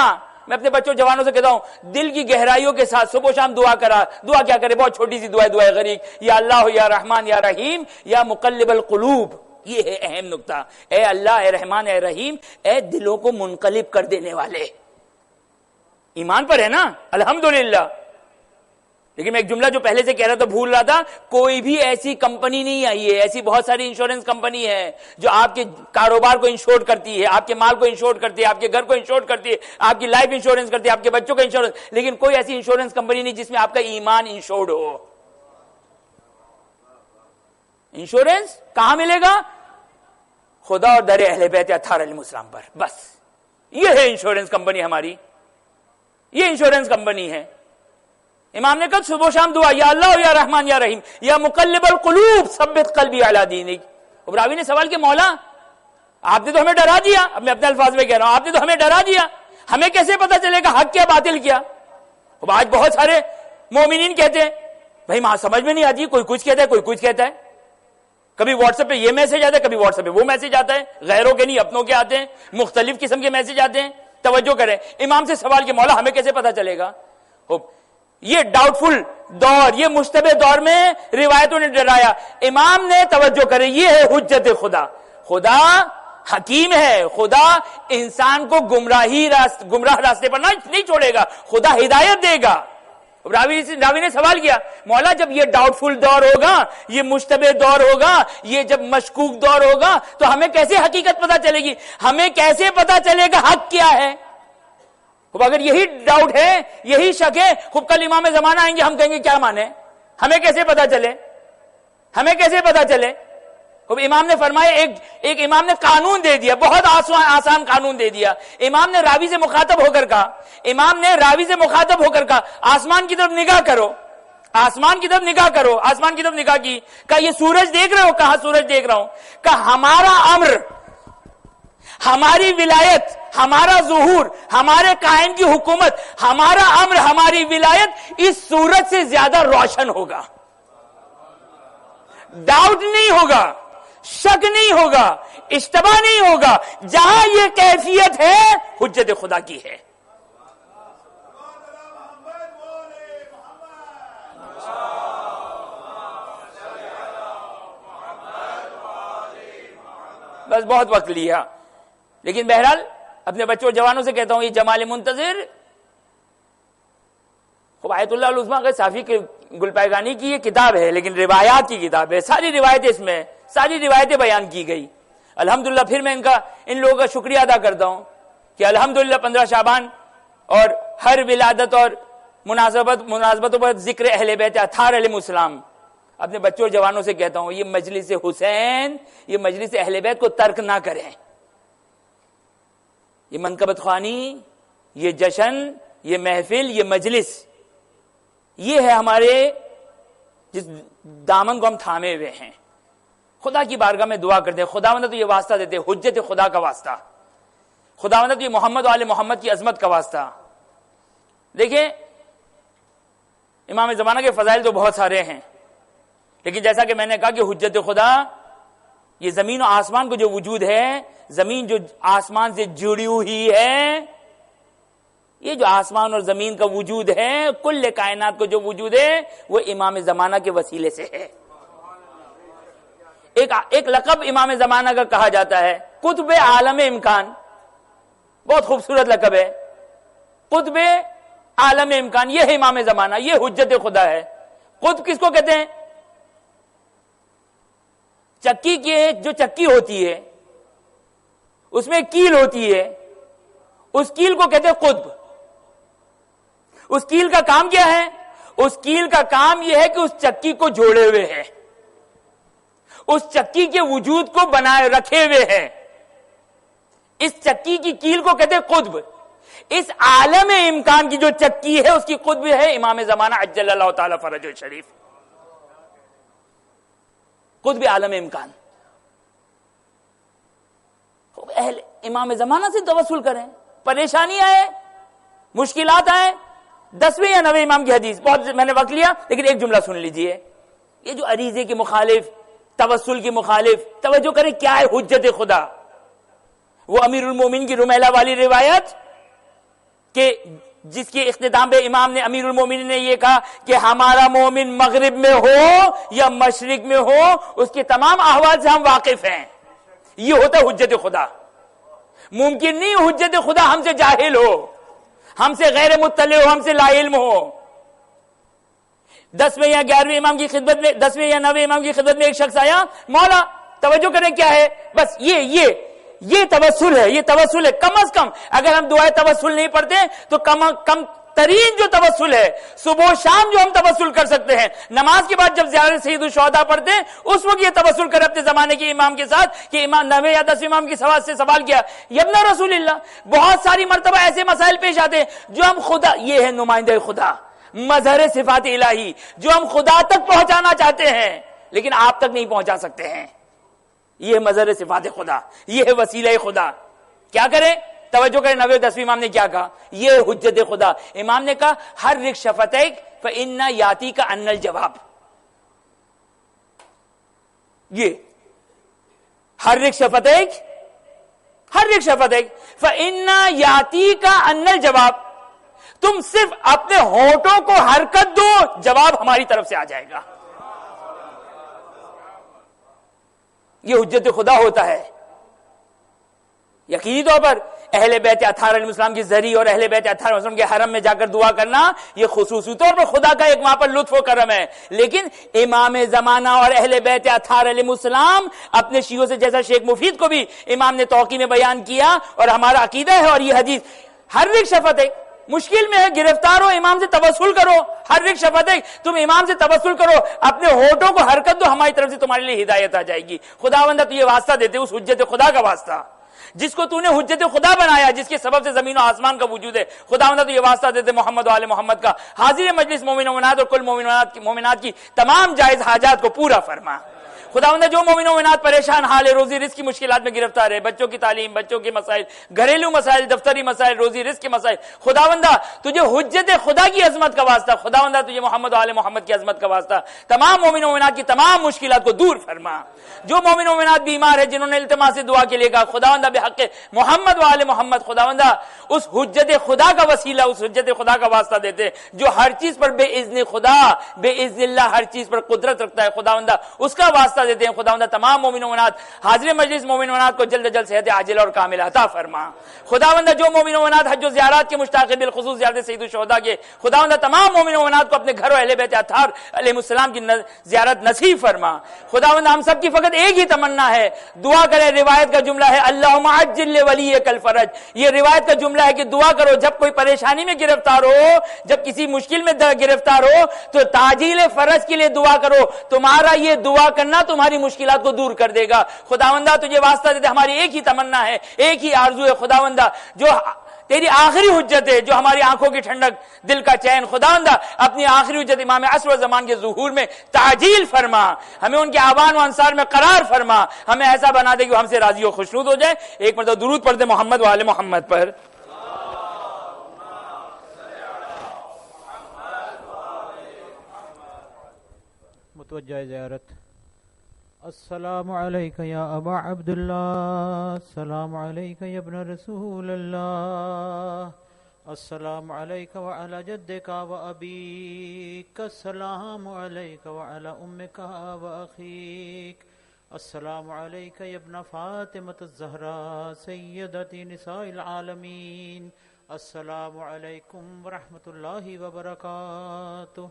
Speaker 9: میں اپنے بچوں جوانوں سے کہتا ہوں دل کی گہرائیوں کے ساتھ صبح و شام دعا کرا. دعا کیا کرے؟ بہت چھوٹی سی دعا ہے، دعائے غریق، یا اللہ یا رحمان یا رحیم یا مقلب القلوب. یہ ہے اہم نقطہ. اے اللہ، اے رحمان، اے رحیم، اے دلوں کو منقلب کر دینے والے. ایمان پر ہے نا الحمدللہ. لیکن میں ایک جملہ جو پہلے سے کہہ رہا تھا بھول رہا تھا، کوئی بھی ایسی کمپنی نہیں آئی ہے، ایسی بہت ساری انشورنس کمپنی ہے جو آپ کے کاروبار کو انشور کرتی ہے، آپ کے مال کو انشور کرتی ہے، آپ کے گھر کو انشور کرتی ہے، آپ کی لائف انشورنس کرتی ہے، آپ کے بچوں کا انشورنس. لیکن کوئی ایسی انشورنس کمپنی نہیں جس میں آپ کا ایمان انشورڈ ہو. انشورنس کہاں ملے گا؟ خدا اور در اہل بیت اطہار المسلم پر. بس یہ ہے انشورنس کمپنی ہماری، یہ انشورنس کمپنی ہے. امام نے کہا صبح و شام دعا، یا اللہ یا رحمان یا رحیم یا مقلب القلوب ثبت قلبی علی دینک. اب راوی نے سوال کیا، مولا آپ نے تو ہمیں ڈرا دیا. اب میں اپنے الفاظ میں کہہ رہا ہوں، آپ نے تو ہمیں ڈرا دیا، ہمیں کیسے پتا چلے گا حق کیا باطل کیا؟ اب آج بہت سارے مومنین کہتے ہیں بھائی ماں سمجھ میں نہیں آتی، کوئی کچھ کہتا ہے کوئی کچھ کہتا ہے. کبھی واٹس ایپ پہ یہ میسج آتا ہے، کبھی واٹس ایپ پہ وہ میسج آتا ہے، غیروں کے نہیں اپنوں کے آتے ہیں، مختلف قسم کے میسج آتے ہیں. توجہ کریں، امام سے سوال کہ مولا ہمیں کیسے پتا چلے گا؟ یہ ڈاؤٹ فل دور، یہ مشتبہ دور میں روایتوں نے ڈرایا. امام نے توجہ کرے، یہ ہے حجت خدا. خدا حکیم ہے، خدا انسان کو گمراہ راستے پر نہیں چھوڑے گا، خدا ہدایت دے گا. راوی نے سوال کیا، مولا جب یہ ڈاؤٹ فل دور ہوگا، یہ مشتبہ دور ہوگا، یہ جب مشکوک دور ہوگا تو ہمیں کیسے حقیقت پتا چلے گی؟ ہمیں کیسے پتا چلے گا حق کیا ہے؟ اگر یہی ڈاؤٹ ہے، یہی شک ہے، خوب کل امام زمانہ آئیں گے، ہم کہیں گے کیا مانے؟ ہمیں کیسے پتا چلے؟ ہمیں کیسے پتا چلے؟ امام نے فرمایا، ایک امام نے قانون دے دیا، بہت آسان قانون دے دیا. امام نے راوی سے مخاطب ہو کر کہا، آسمان کی طرف نگاہ کرو. آسمان کی طرف نگاہ کی. کہا یہ سورج دیکھ رہے ہو؟ کہا سورج دیکھ رہا ہوں. کہا ہمارا امر، ہماری ولایت، ہمارا ظہور، ہمارے قائم کی حکومت، ہمارا امر، ہماری ولایت اس سورج سے زیادہ روشن ہوگا. ڈاؤٹ نہیں ہوگا، شک نہیں ہوگا، اشتباہ نہیں ہوگا. جہاں یہ کیفیت ہے حجت خدا کی ہے. بس بہت وقت لیا، لیکن بہرحال اپنے بچوں اور جوانوں سے کہتا ہوں، یہ جمال منتظر آیت اللہ العظمیٰ کے صافی کے گلپائگانی کی یہ کتاب ہے، لیکن روایات کی کتاب ہے. ساری روایتیں اس میں، ساری روایتیں بیان کی گئی. الحمدللہ پھر میں ان لوگوں کا شکریہ ادا کرتا ہوں کہ الحمدللہ 15 شعبان اور ہر ولادت اور مناسبتوں پر ذکر اہل بیت اطہار علیہ السلام. اپنے بچوں اور جوانوں سے کہتا ہوں، یہ مجلس حسین، یہ مجلس اہل بیت کو ترک نہ کریں. یہ منقبت خوانی، یہ جشن، یہ محفل، یہ مجلس، یہ ہے ہمارے جس دامن کو ہم تھامے ہوئے ہیں. خدا کی بارگاہ میں دعا کرتے ہیں، خداوند تو یہ واسطہ دیتے، حجت خدا کا واسطہ، خداوند تو یہ محمد و آل محمد کی عظمت کا واسطہ. دیکھیں امام زمانہ کے فضائل تو بہت سارے ہیں، لیکن جیسا کہ میں نے کہا کہ حجت خدا، یہ زمین و آسمان کو جو وجود ہے، زمین جو آسمان سے جڑی ہوئی ہے، یہ جو آسمان اور زمین کا وجود ہے، کل کائنات کو جو وجود ہے، وہ امام زمانہ کے وسیلے سے ہے. ایک لقب امام زمانہ کا کہا جاتا ہے، قطب عالم امکان. بہت خوبصورت لقب ہے، قطب عالم امکان. یہ ہے امام زمانہ، یہ حجت خدا ہے. قطب کس کو کہتے ہیں؟ چکی کی جو چکی ہوتی ہے اس میں کیل ہوتی ہے، اس کیل کو کہتے ہیں قطب. اس کیل کا کام کیا ہے؟ اس کیل کا کام یہ ہے کہ اس چکی کو جوڑے ہوئے ہے، اس چکی کے وجود کو بنائے رکھے ہوئے ہے. اس چکی کی کیل کو کہتے ہیں قطب. اس عالم امکان کی جو چکی ہے اس کی قطب ہے امام زمانہ عجل اللہ تعالی فرجہ الشریف. قطب عالم امکان. اہل امام زمانہ سے توسل کریں. پریشانی آئے، مشکلات آئے، 10ویں یا 9ویں امام کی حدیث، بہت میں نے وقت لیا لیکن ایک جملہ سن لیجئے. یہ جو عریضے کے مخالف، توسل کی مخالف، توجہ کریں کیا ہے حجت خدا. وہ امیر المومنین کی رمیلہ والی روایت کہ جس کے اختتام پہ امام نے، امیر المومنین نے یہ کہا کہ ہمارا مومن مغرب میں ہو یا مشرق میں ہو، اس کے تمام احوال سے ہم واقف ہیں. یہ ہوتا ہے حجت خدا. ممکن نہیں حجت خدا ہم سے جاہل ہو، ہم سے غیر مطلع ہو، ہم سے لا علم ہو. 10ویں یا 11ویں امام کی خدمت میں، 10ویں یا 9ویں امام کی خدمت میں ایک شخص آیا، مولا توجہ کریں کیا ہے، بس یہ توسل ہے، یہ توسل ہے. کم از کم اگر ہم دعائے توسل نہیں پڑھتے تو کم ترین جو توسل ہے، صبح و شام جو ہم توسل کر سکتے ہیں، نماز کے بعد جب زیارت سید الشہداء پڑھتے ہیں اس وقت یہ توسل کرے اپنے زمانے کے امام کے ساتھ کہ امام 9ویں یا 10ویں امام کی سے سوال کیا، ابن رسول اللہ. بہت ساری مرتبہ ایسے مسائل پیش آتے ہیں جو ہم خدا، یہ ہے نمائندہ خدا، مظہر صفات الہی، جو ہم خدا تک پہنچانا چاہتے ہیں لیکن آپ تک نہیں پہنچا سکتے ہیں. یہ مظہر صفات خدا، یہ ہے وسیلہ خدا. کیا کریں؟ توجہ کریں 9ویں 10ویں امام نے کیا کہا، یہ حجت خدا. امام نے کہا حرک شفتیک فإن یاتی کا ان الجواب. یہ حرک شفتیک فإنا یاتیک ان الجواب، تم صرف اپنے ہونٹوں کو حرکت دو، جواب ہماری طرف سے آ جائے گا. یہ حجت خدا ہوتا ہے. یقینی طور پر اہل بیت اطہار علیہ السلام کی ذریعہ اور اہل بیت اطہار علیہ السلام کے حرم میں جا کر دعا کرنا یہ خصوصی طور پر خدا کا ایک وہاں پر لطف و کرم ہے. لیکن امام زمانہ اور اہل بیت اطہار علیہ السلام اپنے شیعوں سے، جیسا شیخ مفید کو بھی امام نے توقی میں بیان کیا اور ہمارا عقیدہ ہے، اور یہ حدیث حرک شفتیک، مشکل میں ہے، گرفتار ہو، امام سے توسل کرو. حرک شفتیک، تم امام سے توسل کرو، اپنے ہونٹوں کو حرکت دو، ہماری طرف سے تمہارے لیے ہدایت آ جائے گی. خداوندہ تو یہ واسطہ دیتے اس حجت خدا کا واسطہ جس کو تو نے حجت خدا بنایا، جس کے سبب سے زمین و آسمان کا وجود ہے. خداوندہ تو یہ واسطہ دیتے محمد و آل محمد کا. حاضر مجلس مومن و مومنات اور کل مومنات کی تمام جائز حاجات کو پورا فرما. خداوندہ جو مومن و مومنات پریشان حال ہے، روزی رزق کی مشکلات میں گرفتار ہے، بچوں کی تعلیم، بچوں کے مسائل، گھریلو مسائل، دفتری مسائل، روزی رزق کے مسائل، خداوندہ تجھے حجت خدا کی عظمت کا واسطہ، خداوندہ تجھے محمد و آل محمد کی عظمت کا واسطہ تمام مومن و مومنات کی تمام مشکلات کو دور فرما. جو مومن و مومنات بیمار ہے، جنہوں نے التماس دعا کے لیے کہا، خداوندہ بحق محمد و آل محمد، خداوندہ اس حجت خدا کا وسیلہ، اس حجت خدا کا واسطہ دیتے جو ہر چیز پر بے اذن خدا، بے اذن اللہ ہر چیز پر قدرت رکھتا ہے. خداوندہ اس کا واسطہ دیتے ہیں. خداوندہ تمام مومن و مومنات، حاضر مجلس مومن و مومنات کو جلد جلد صحت عاجلہ اور کاملہ عطا فرما. خداوندہ جو مومن و مومنات حج و زیارات کے مشتاق ہیں، بالخصوص زیارت سید الشہداء کے، خداوندہ تمام مومن و مومنات کو اپنے گھر و اہل بیت اطہار علیہ السلام کی زیارت نصیب فرما. خداوندہ ہم سب کی فقط ایک ہی تمنا ہے، دعا کرے. روایت کا جملہ ہے اللہم عجل لولیک الفرج، یہ روایت کا جملہ ہے کہ دعا کرو جب کوئی پریشانی میں گرفتار ہو، جب کسی مشکل میں گرفتار ہو تو تعجیل فرج کے لیے دعا کرو. تمہارا یہ دعا کرنا تمہاری مشکلات کو دور کر دے گا. خداوندہ تجھے واسطہ دیتے، ہماری ایک ہی تمنا ہے، ایک ہی آرزو ہے. خداوندہ جو تیری آخری حجت ہے، جو ہماری آنکھوں کی ٹھنڈک، دل کا چین، خداوندہ اپنی آخری حجت امام عصر و زمان کے ظہور میں تعجیل فرما. ہمیں ان کے آبان و انصار میں قرار فرما. ہمیں ایسا بنا دے کہ ہم سے راضی و خوشنود ہو جائے. ایک مرتبہ درود پڑھ دے محمد و آل محمد پر.
Speaker 10: متوجہ زیارت. السلام علیکہ یا ابا عبداللہ، السلام علیکہ یا ابن رسول اللہ، السلام علیکہ وعلی جدکا و ابیک، السلام علیکہ وعلی امکا و اخیک، السلام علیکہ یا ابن فاطمۃ الزہراء سیدتی نساء العالمین، السلام علیکم ورحمۃ اللہ وبرکاتہ.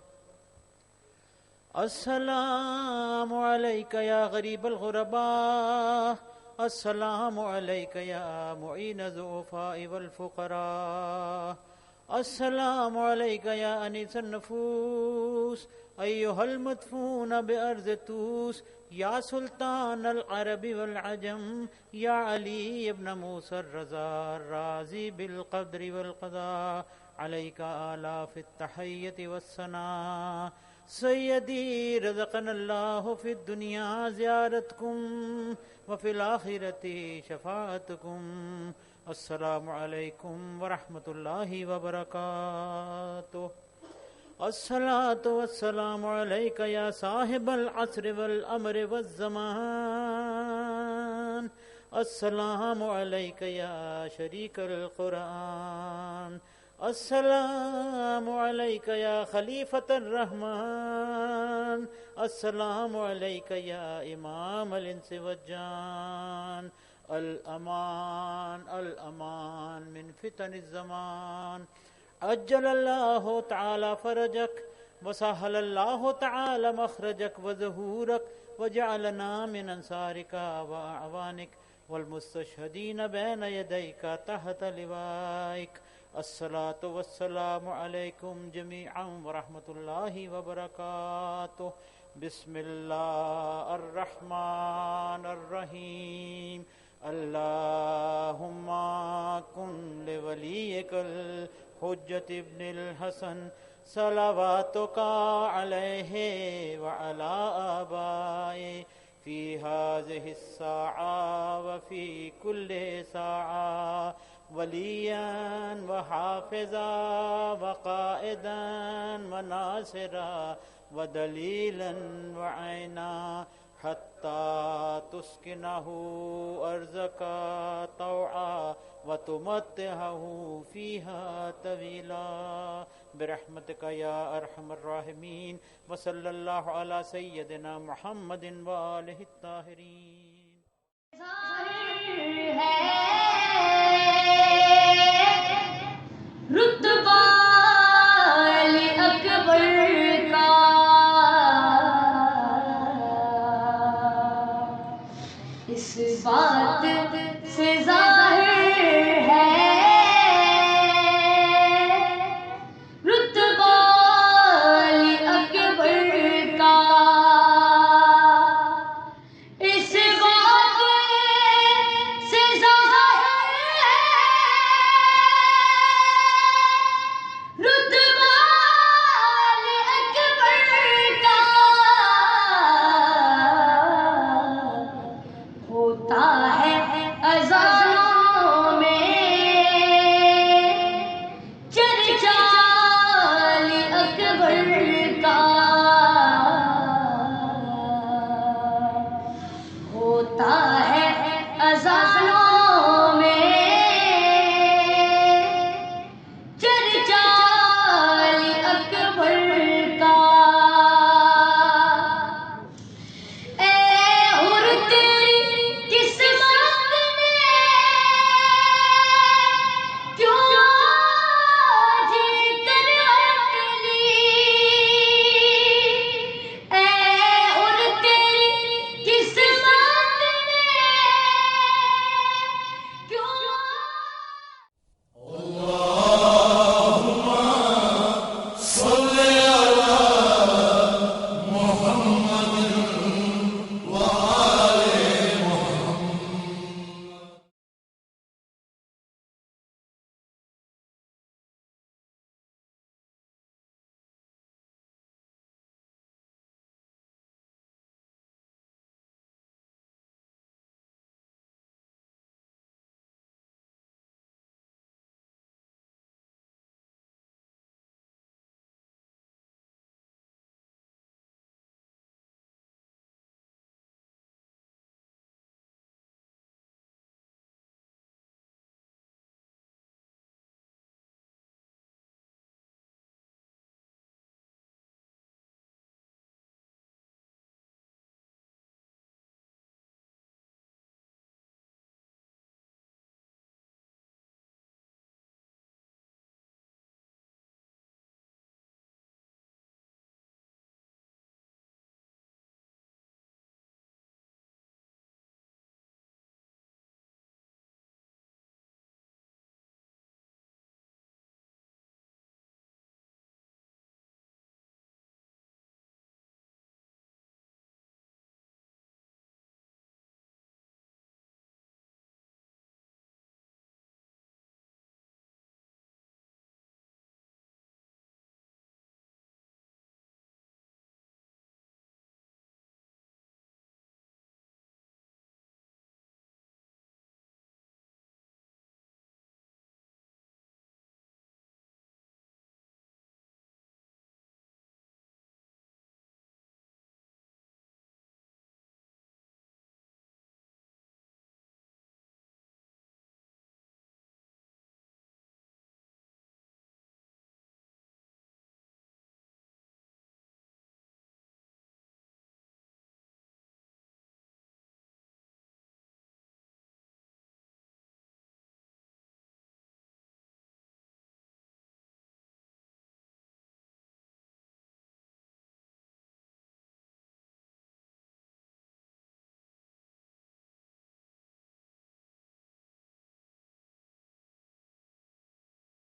Speaker 10: السلام علیکہ یا غریب الغرباء، السلام علیکہ یا معین الضعفاء والفقراء، السلام علیکہ یا انیس النفوس ایہا المدفون بارض توس، یا سلطان العرب والعجم، یا علی ابن موسیٰ الرضا الرازی بالقدر والقضاء، علیکہ آلاف التحیت والثناء. سیدی رزقنا اللہ فی الدنیا زیارتکم وفی الآخرت شفاعتکم. السلام علیکم ورحمۃ اللہ وبرکاتہ. الصلاۃ والسلام علیکہ یا صاحب العصر والامر والزمان، السلام علیکہ یا شریک القرآن، السلام علیکہ یا خلیفۃ الرحمن، السلام علیکہ یا امام الانس والجان. الامان الامان من فتن الزمان. عجل اللہ تعالی فرجک وسہل اللہ تعالی مخرجک وظہورک وجعلنا من انصارک واعوانک والمستشہدین بین یدیک تحت لوائک. الصلاۃ والسلام علیکم جمیعا ورحمۃ اللہ وبرکاتہ. بسم اللہ الرحمن الرحیم. اللہم کن لولیک الحجۃ ابن الحسن صلواتک علیہ وعلی آبائہ فی ہذہ الساعہ وفی کل ساعہ ولیاً وحافظاً وقائداً وناصراً ودلیلاً وعینا حتى تسكنه أرزك طوعا وتمتعه فيها طويلا برحمتك يا أرحم الراحمين وصلى الله على سيدنا محمد وآله الطاهرين.